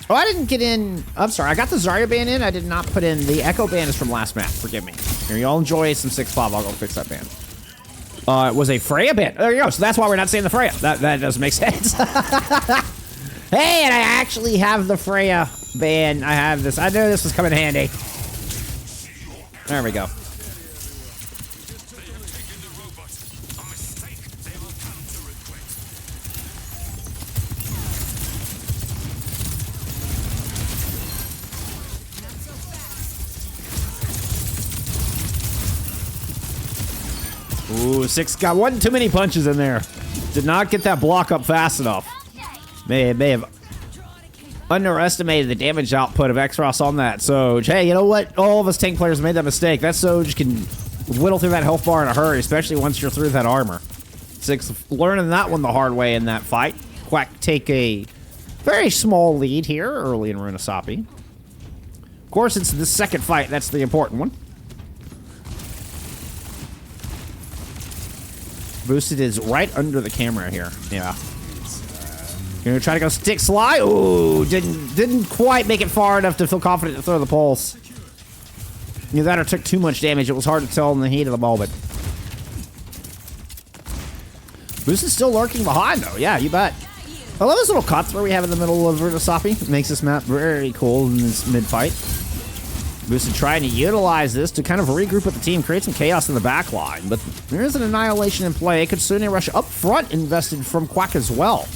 Oh, I didn't get in. I'm sorry. I got the Zarya ban in. I did not put in the Echo ban is from last map. Forgive me. Here, y'all enjoy some 6-5. I'll go fix that ban. It was a Freya ban. There you go. So that's why we're not saying the Freya. That doesn't make sense. Hey, and I actually have the Freya ban. I have this. I knew this was coming in handy. There we go. Ooh, 6 got one too many punches in there. Did not get that block up fast enough. May have underestimated the damage output of X-Ross on that Soj. Hey, you know what? All of us tank players made that mistake. That Soj can whittle through that health bar in a hurry, especially once you're through that armor. 6 learning that one the hard way in that fight. Quack take a very small lead here early in Runasapi. Of course, it's the second fight. That's the important one. Boosted is right under the camera here. Yeah. Gonna try to go stick Sly. Ooh, didn't quite make it far enough to feel confident to throw the pulse. Either that or took too much damage. It was hard to tell in the heat of the moment. Boosted's still lurking behind though. Yeah, you bet. I love this little cut through we have in the middle of Runasapi. It makes this map very cool in this mid-fight. Busan trying to utilize this to kind of regroup with the team, create some chaos in the back line, but there is an annihilation in play. Kitsune Rush up front invested from Quack as well.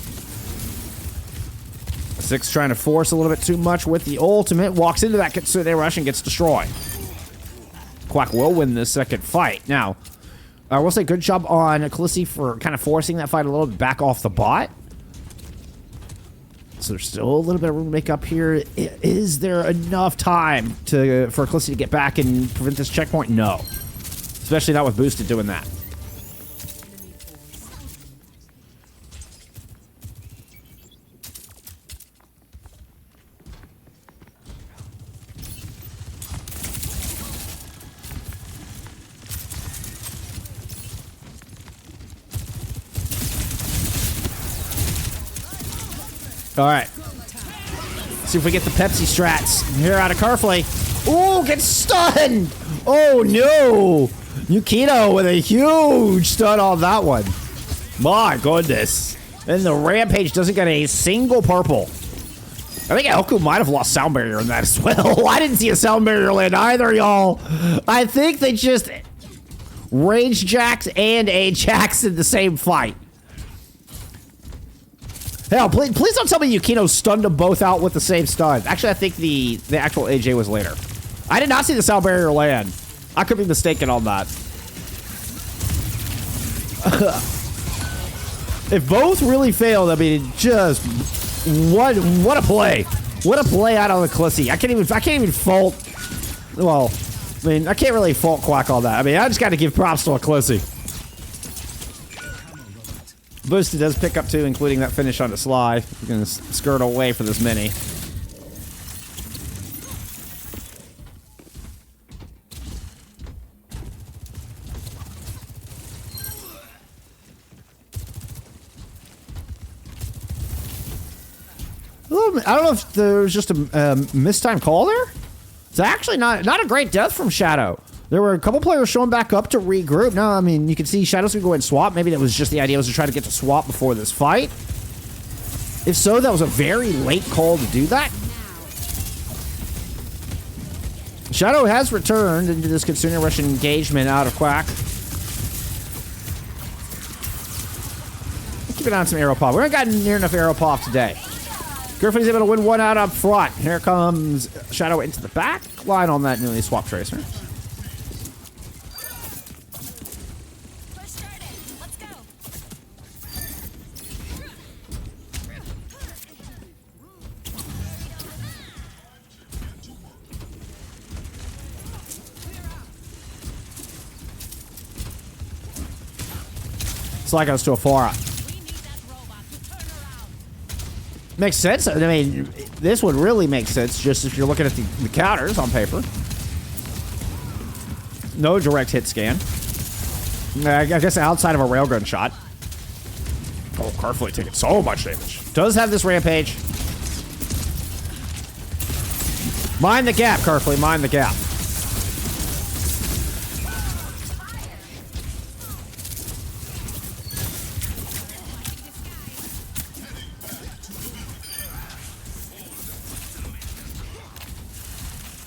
6 trying to force a little bit too much with the ultimate, walks into that Kitsune Rush and gets destroyed. Quack will win this second fight. Now, I will say good job on Eclissi for kind of forcing that fight a little bit back off the bot. So there's still a little bit of room to make up here. Is there enough time for Eclissi to get back and prevent this checkpoint? No. Especially not with Boosted doing that. All right. See if we get the Pepsi strats here out of Carefully. Ooh, gets stunned. Oh, no. Yukino with a huge stun on that one. My goodness. And the Rampage doesn't get a single purple. I think Elku might have lost sound barrier in that as well. I didn't see a sound barrier land either, y'all. I think they just rage jacked and Ajax in the same fight. Hell, please don't tell me Yukino stunned them both out with the same stun. Actually, I think the actual AJ was later. I did not see the sound barrier land. I could be mistaken on that. If both really failed, I mean, just what a play. What a play out of Eclissi. I can't even fault. Well, I mean, I can't really fault Quack on that. I mean, I just got to give props to Eclissi. Boosted does pick up 2, including that finish on the Sly. We're going to skirt away for this mini. I don't know if there was just a mistimed call there. It's actually not a great death from Shadow. There were a couple players showing back up to regroup. No, I mean, you can see Shadow's gonna go ahead and swap. Maybe that was just the idea was to try to get to swap before this fight. If so, that was a very late call to do that. Shadow has returned into this Kitsune Rush engagement out of Quack. Keep it on some arrow pop. We haven't gotten near enough arrow pop today. Griffin is able to win one out up front. Here comes Shadow into the back line on that newly swapped Tracer. Slide goes to a 4. Makes sense. I mean, this would really make sense just if you're looking at the counters on paper. No direct hit scan. I guess outside of a railgun shot. Oh, Carefully taking so much damage. Does have this rampage. Mind the gap, Carefully. Mind the gap.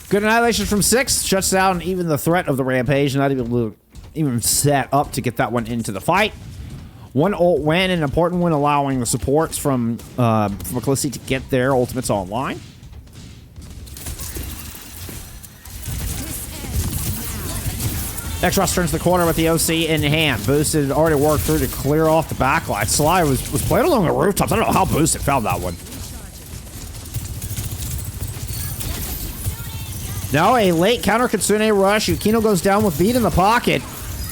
Good annihilation from 6. Shuts down even the threat of the rampage. Not even set up to get that one into the fight. One ult win, an important one, allowing the supports from Eclissi to get their ultimates online. X-Ross turns the corner with the OC in hand. Boosted already worked through to clear off the backline. Sly was playing along the rooftops. I don't know how Boosted found that one. Now a late counter Kitsune rush. Yukino goes down with beat in the pocket.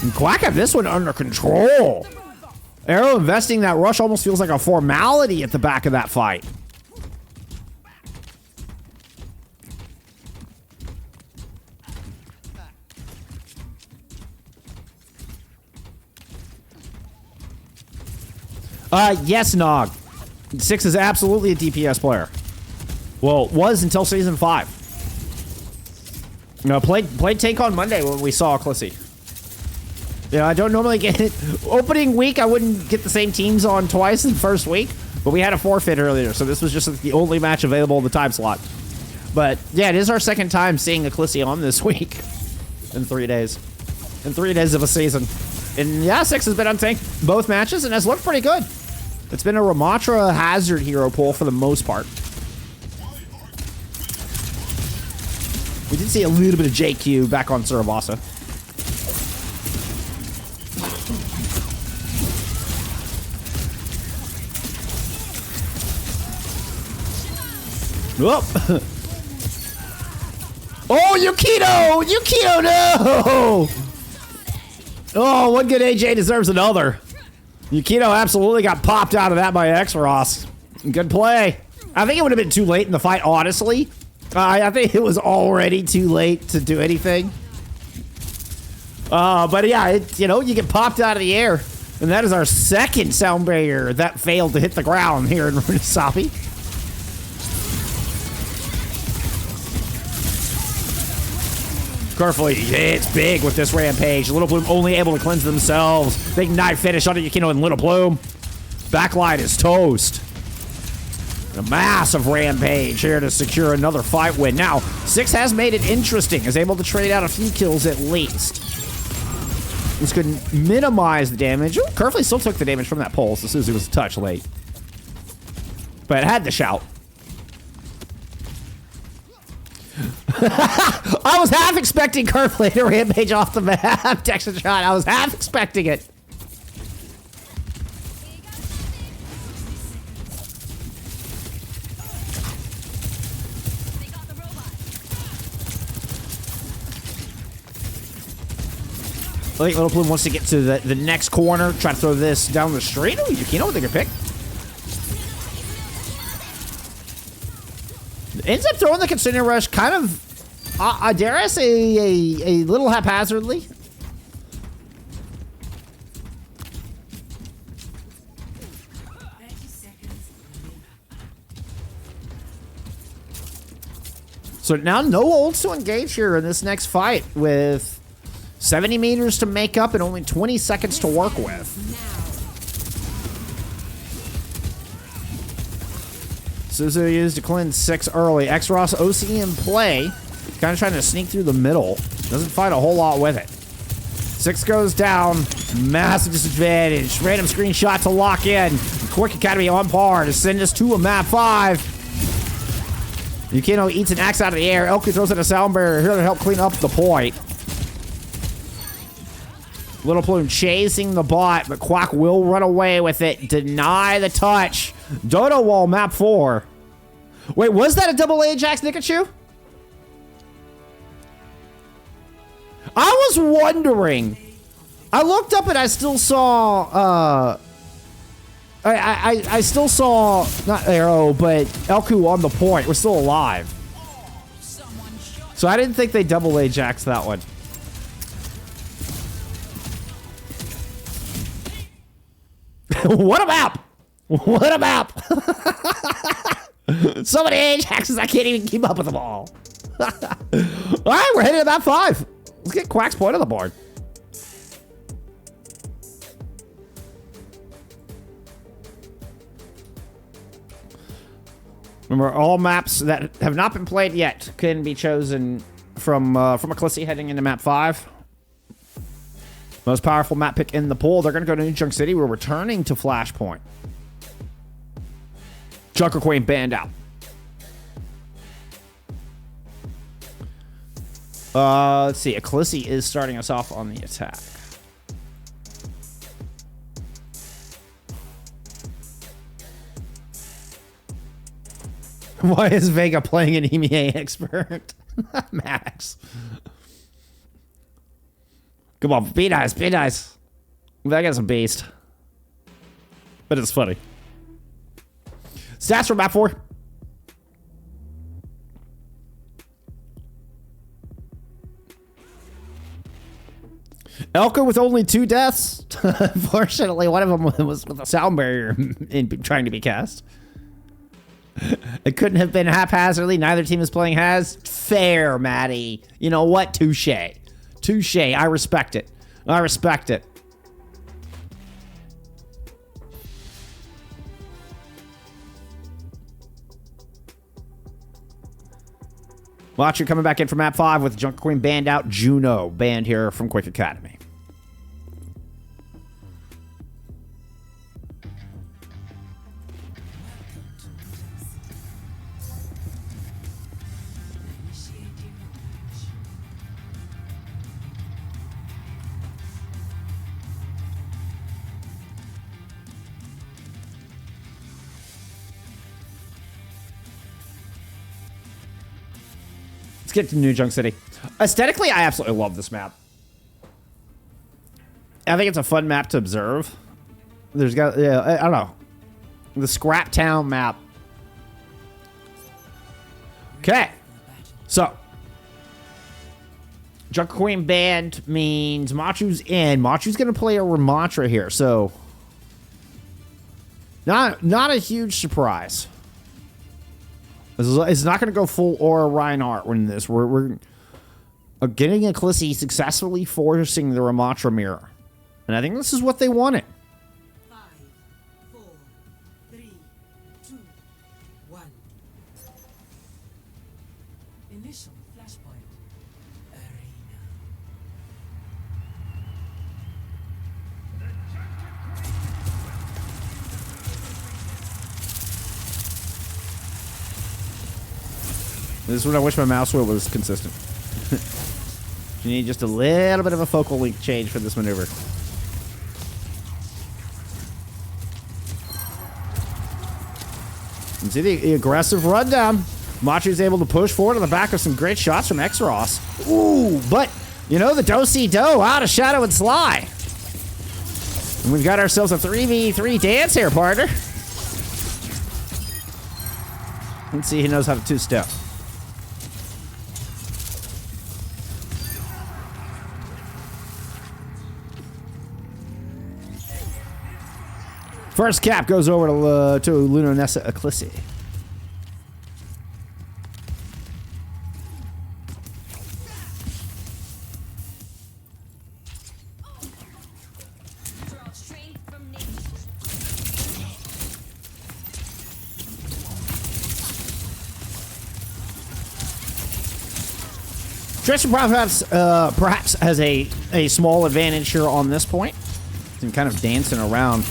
And Quack have this one under control. Arrow investing that rush almost feels like a formality at the back of that fight. Yes, Nog. 6 is absolutely a DPS player. Well, was until Season 5. No, played tank on Monday when we saw Eclissi. Yeah, I don't normally get it. Opening week, I wouldn't get the same teams on twice in the first week, but we had a forfeit earlier, so this was just the only match available in the time slot. But yeah, it is our second time seeing Eclissi on this week in 3 days. In 3 days of a season. And yeah, 6 has been on tank both matches and has looked pretty good. It's been a Ramatra hazard hero pull for the most part. We did see a little bit of JQ back on Suravasa. Whoop. Oh, Yukino! Yukino, no! Oh, one good AJ deserves another. Yukino absolutely got popped out of that by X-Ross. Good play. I think it would have been too late in the fight, honestly. I think it was already too late to do anything. But yeah, you get popped out of the air. And that is our second sound barrier that failed to hit the ground here in Runasapi. Carefully hits big with this rampage. Little Bloom only able to cleanse themselves. Big knife finish onto Yukino and Little Bloom. Backline is toast. A massive rampage here to secure another fight win. Now, 6 has made it interesting. Is able to trade out a few kills at least. This could minimize the damage. Ooh, Carefully still took the damage from that pulse as soon as it was a touch late. But it had the shout. I was half expecting Carefully to rampage off the map. Texas shot. I was half expecting it. I think Little Plume wants to get to the next corner, try to throw this down the street. Oh, Yukino with a good pick. Ends up throwing the Kitsune Rush kind of, I dare I say, a little haphazardly. So now no ults to engage here in this next fight with 70 meters to make up and only 20 seconds to work with. Suzu used to cleanse 6 early. X-Ross OC in play. Kind of trying to sneak through the middle. Doesn't fight a whole lot with it. 6 goes down. Massive disadvantage. Random screenshot to lock in. Quick Academy on par to send us to a map 5. Yukino eats an axe out of the air. Elky throws in a sound barrier here to help clean up the point. Little Plume chasing the bot, but Quack will run away with it. Deny the touch. Dodo Wall, map 4. Wait, was that a double Ajax Nikachu? I was wondering. I looked up and I still saw, I still saw, not Arrow, but Elku on the point. We're still alive. So I didn't think they double Ajax that one. What a map! What a map! So many Ajaxes, I can't even keep up with them all. Alright, we're heading to map 5. Let's get Quack's point on the board. Remember, all maps that have not been played yet can be chosen from Eclissi heading into map 5. Most powerful map pick in the pool. They're going to go to New Junk City. We're returning to Flashpoint. Junker Queen banned out. Let's see. Eclissi is starting us off on the attack. Why is Vega playing an EMEA expert? Max. Come on, be nice, be nice. Vega's a beast. But it's funny. Stats for map 4. Elka with only 2 deaths. Unfortunately, one of them was with a sound barrier in trying to be cast. It couldn't have been haphazardly. Neither team is playing Haz. Fair, Maddie. You know what? Touche. Touche. I respect it. I respect it. Watcher coming back in from map 5 with Junker Queen banned out. Juno banned here from Quick Academy. Let's get to New Junk City. Aesthetically, I absolutely love this map. I think it's a fun map to observe. There's got, yeah, I don't know. The Scrap Town map. Okay. So. Junker Queen banned means Machu's in. Machu's going to play a Ramattra here, so. Not a huge surprise. It's not going to go full Aura Reinhardt in this. We're getting Eclissi successfully forcing the Ramattra mirror. And I think this is what they wanted. 5, 4, 3, 2, 1. Initial flashpoint. Arena. This is when I wish my mouse wheel was consistent. You need just a little bit of a focal length change for this maneuver. You see the aggressive rundown. Machu's able to push forward on the back of some great shots from Xros. Ooh, but, you know, the do-see-do out of Shadow and Sly. And we've got ourselves a 3v3 dance here, partner. Let's see, he knows how to two-step. First cap goes over to Lunonessa Eclissi. Tristan perhaps has a small advantage here on this point. And kind of dancing around.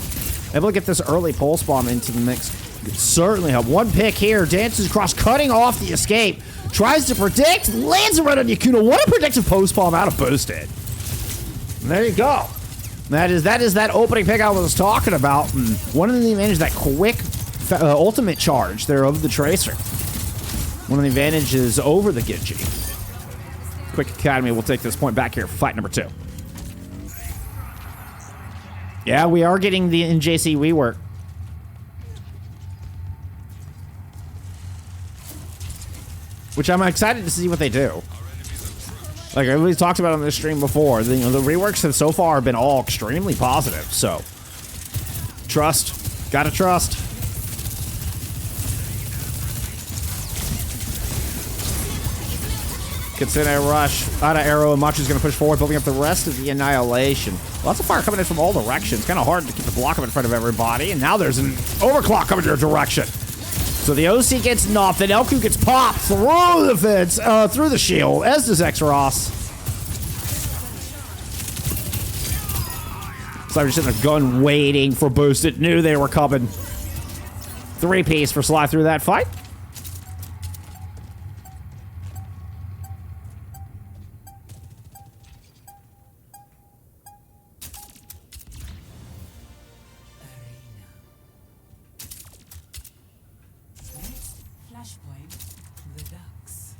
Able to get this early pulse bomb into the mix could certainly help. One pick here, dances across, cutting off the escape. Tries to predict, lands it right on Yakuno. What a predictive post bomb out of boosted. And there you go. That is that opening pick I was talking about. And one of the advantages, that quick ultimate charge there of the Tracer. One of the advantages over the Genji. Quick Academy will take this point back here for fight number 2. Yeah, we are getting the NJC rework. Which I'm excited to see what they do. Like everybody's talked about on this stream before, the reworks have so far been all extremely positive. So, trust. Gotta trust. Kitsune rush, out of arrow, and Machu's gonna push forward, building up the rest of the Annihilation. Lots of fire coming in from all directions. Kind of hard to keep the block up in front of everybody, and now there's an overclock coming your direction. So the OC gets knocked, and Elku gets popped through the fence, through the shield, as does X-Ross. So I was just in a gun waiting for Boosted, knew they were coming. 3-piece for Sly through that fight. Flashpoint, the Ducks.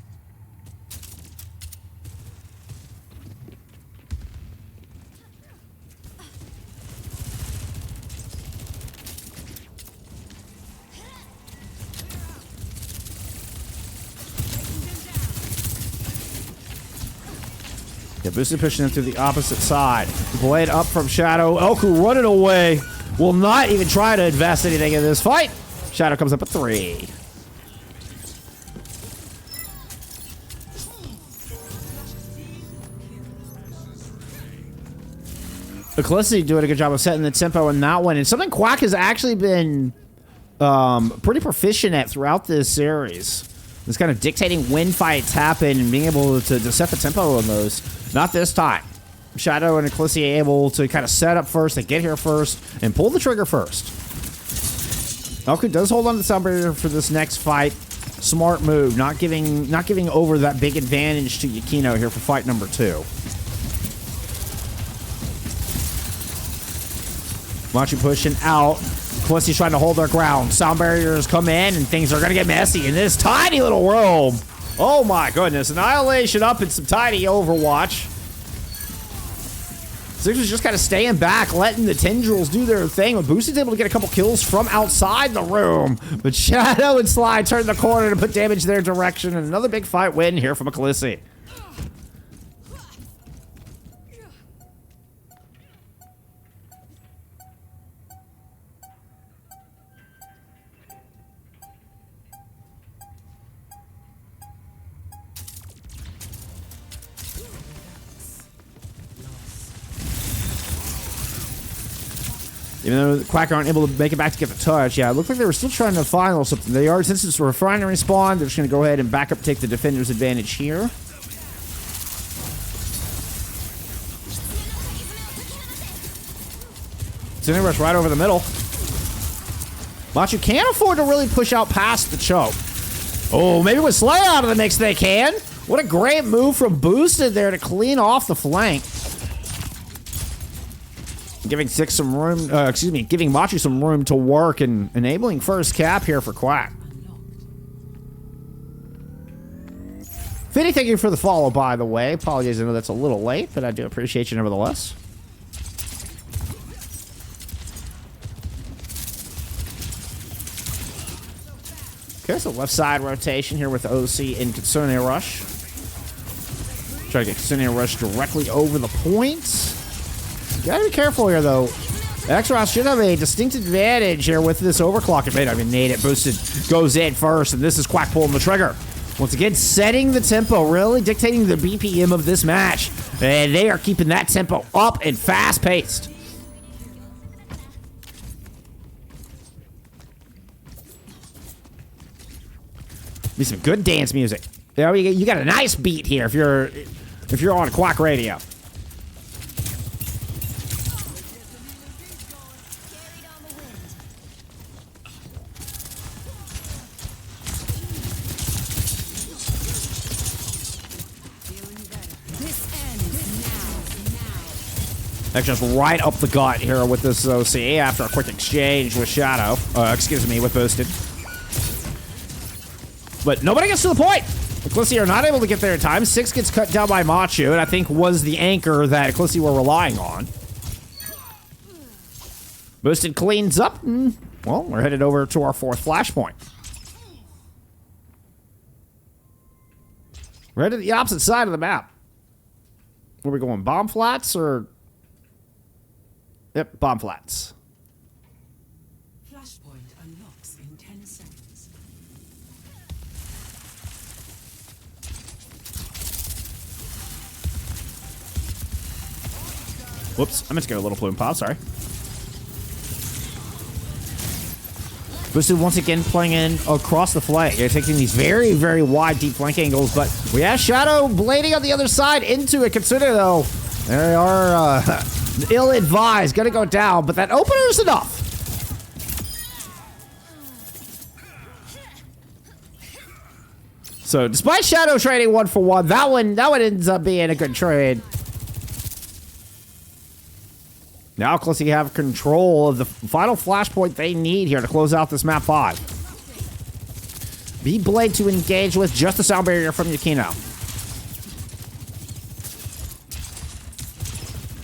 Yeah, Boosted pushing him through the opposite side. Blade up from Shadow. Elku running away. Will not even try to invest anything in this fight. Shadow comes up at 3. Eclissi doing a good job of setting the tempo in that one. And something Quack has actually been pretty proficient at throughout this series. It's kind of dictating when fights happen and being able to set the tempo on those. Not this time. Shadow and Eclissi are able to kind of set up first, they get here first, and pull the trigger first. Elku does hold on to the sound barrier for this next fight. Smart move, not giving over that big advantage to Yukino here for fight number 2. Machu pushing out. Eclissi's trying to hold their ground. Sound barriers come in, and things are going to get messy in this tiny little room. Oh my goodness. Annihilation up in some tiny Overwatch. Sixers just kind of staying back, letting the tendrils do their thing. But Boosted's able to get a couple kills from outside the room. But Shadow and Sly turn the corner to put damage their direction. And another big fight win here from Eclissi. Even though the Quack aren't able to make it back to get the touch. Yeah, it looked like they were still trying to find a little something. They are, since it's a refinery spawn, they're just going to go ahead and back up, take the defender's advantage here. Kitsune rush right over the middle. Machu can't afford to really push out past the choke. Oh, maybe with Slay out of the mix they can. What a great move from Boosted there to clean off the flank. Giving Six some room, giving Machu some room to work and enabling first cap here for Quack. Fitty, thank you for the follow, by the way. Apologies, I know that's a little late, but I do appreciate you nevertheless. Okay, so left side rotation here with OC and Kitsune Rush. Try to get Kitsune Rush directly over the point. You gotta be careful here, though. X-Ross should have a distinct advantage here with this overclock. It may not even need it. Boosted goes in first, and this is Quack pulling the trigger. Once again, setting the tempo, really dictating the BPM of this match. And they are keeping that tempo up and fast-paced. Be some good dance music. There you got a nice beat here if you're on Quack Radio. Just right up the gut here with this OC after a quick exchange with Shadow. With Boosted. But nobody gets to the point. Eclissi are not able to get there in time. Six gets cut down by Machu, and I think was the anchor that Eclissi were relying on. Boosted cleans up. And, well, we're headed over to our 4th flashpoint. We're headed to the opposite side of the map. Where are we going? Bomb flats or... Yep, bomb flats. Flashpoint unlocks in 10 seconds. Whoops, I meant to go a little plume pop, sorry. Boosted once again playing in across the flank. They're taking these very, very wide, deep flank angles, but we have Shadow blading on the other side into it. Consider, though, they are ill-advised. Gonna go down, but that opener is enough. So, despite Shadow trading 1-for-1, that one ends up being a good trade. Now Eclissi have control of the final flashpoint they need here to close out this map 5. B-Blade to engage with, just the sound barrier from Yukino.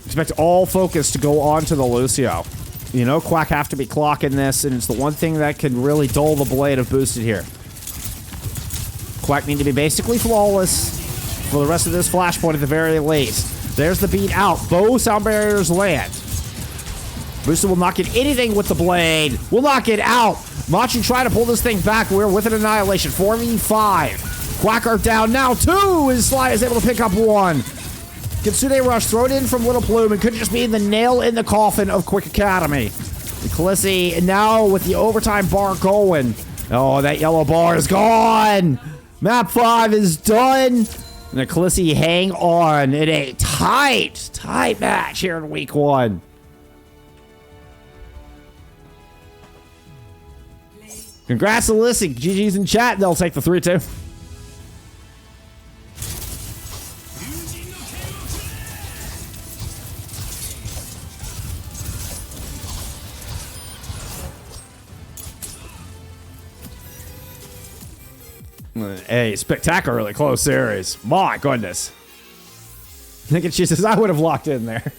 Expect all focus to go on to the Lucio. You know, Quack have to be clocking this, and it's the one thing that can really dull the blade of Boosted here. Quack need to be basically flawless for the rest of this flashpoint at the very least. There's the beat out. Both sound barriers land. Boosted will not get anything with the blade. Will not get out. Machi trying to pull this thing back. We're with an annihilation. 4v5. Quack are down now. 2. His Sly is able to pick up 1. Kitsune Rush thrown in from Little Plume. It could just be the nail in the coffin of Quick Academy. Eclissi now with the overtime bar going. Oh, that yellow bar is gone. Map 5 is done. And Eclissi hang on in a tight match here in week 1. Congrats to Eclissi. GG's in chat. They'll take the 3-2. A spectacularly close series. My goodness. I think she says I would have locked in there.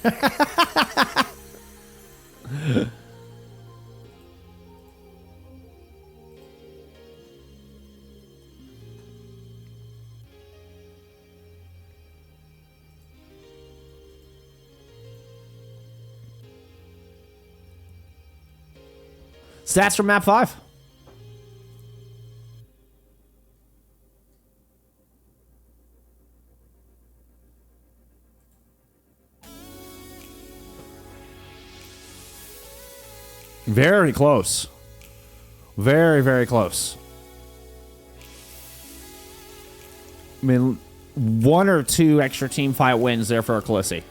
Stats from map 5. Very close. Very, very close. I mean, 1 or 2 extra team fight wins there for Eclissi.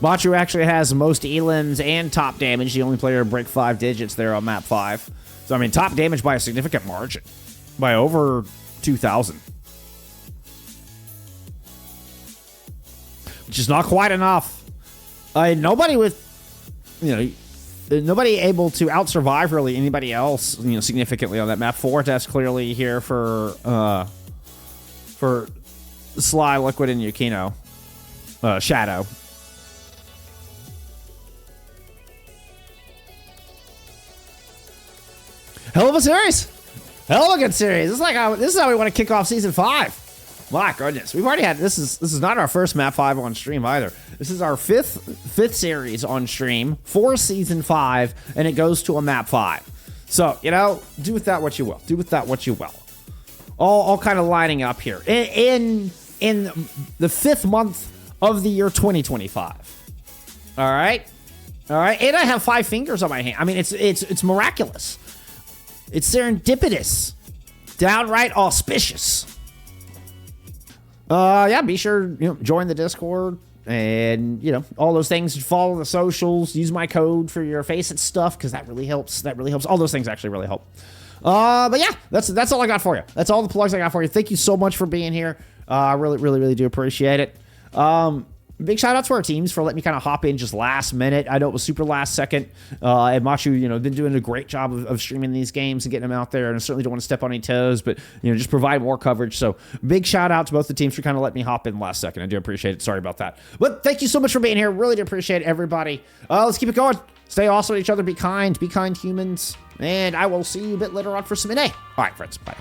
Machu actually has most elims and top damage. The only player to break 5 digits there on map 5. So, I mean, top damage by a significant margin. By over 2,000. Which is not quite enough. Nobody with, nobody able to out-survive really anybody else, significantly on that map. 4 deaths clearly here for Sly, Liquid, and Yukino. Shadow. Hell of a series. Hell of a good series. This is how we want to kick off season 5. My goodness. We've already had this is not our first map 5 on stream either. This is our fifth series on stream for season 5, and it goes to a map 5. So, do with that what you will. Do with that what you will. All kind of lining up here. In the 5th month of the year 2025. All right? All right. And I have 5 fingers on my hand. I mean, it's miraculous. It's serendipitous. Downright auspicious. Yeah, be sure, join the Discord and, all those things. Follow the socials. Use my code for your FACEIT stuff because that really helps. That really helps. All those things actually really help. But yeah, that's all I got for you. That's all the plugs I got for you. Thank you so much for being here. I really, really, really do appreciate it. Big shout out to our teams for letting me kind of hop in just last minute. I know it was super last second. And Machu, been doing a great job of streaming these games and getting them out there. And I certainly don't want to step on any toes, but, just provide more coverage. So big shout out to both the teams for kind of letting me hop in last second. I do appreciate it. Sorry about that. But thank you so much for being here. Really do appreciate everybody. Let's keep it going. Stay awesome to each other. Be kind humans. And I will see you a bit later on for some NA. All right, friends. Bye.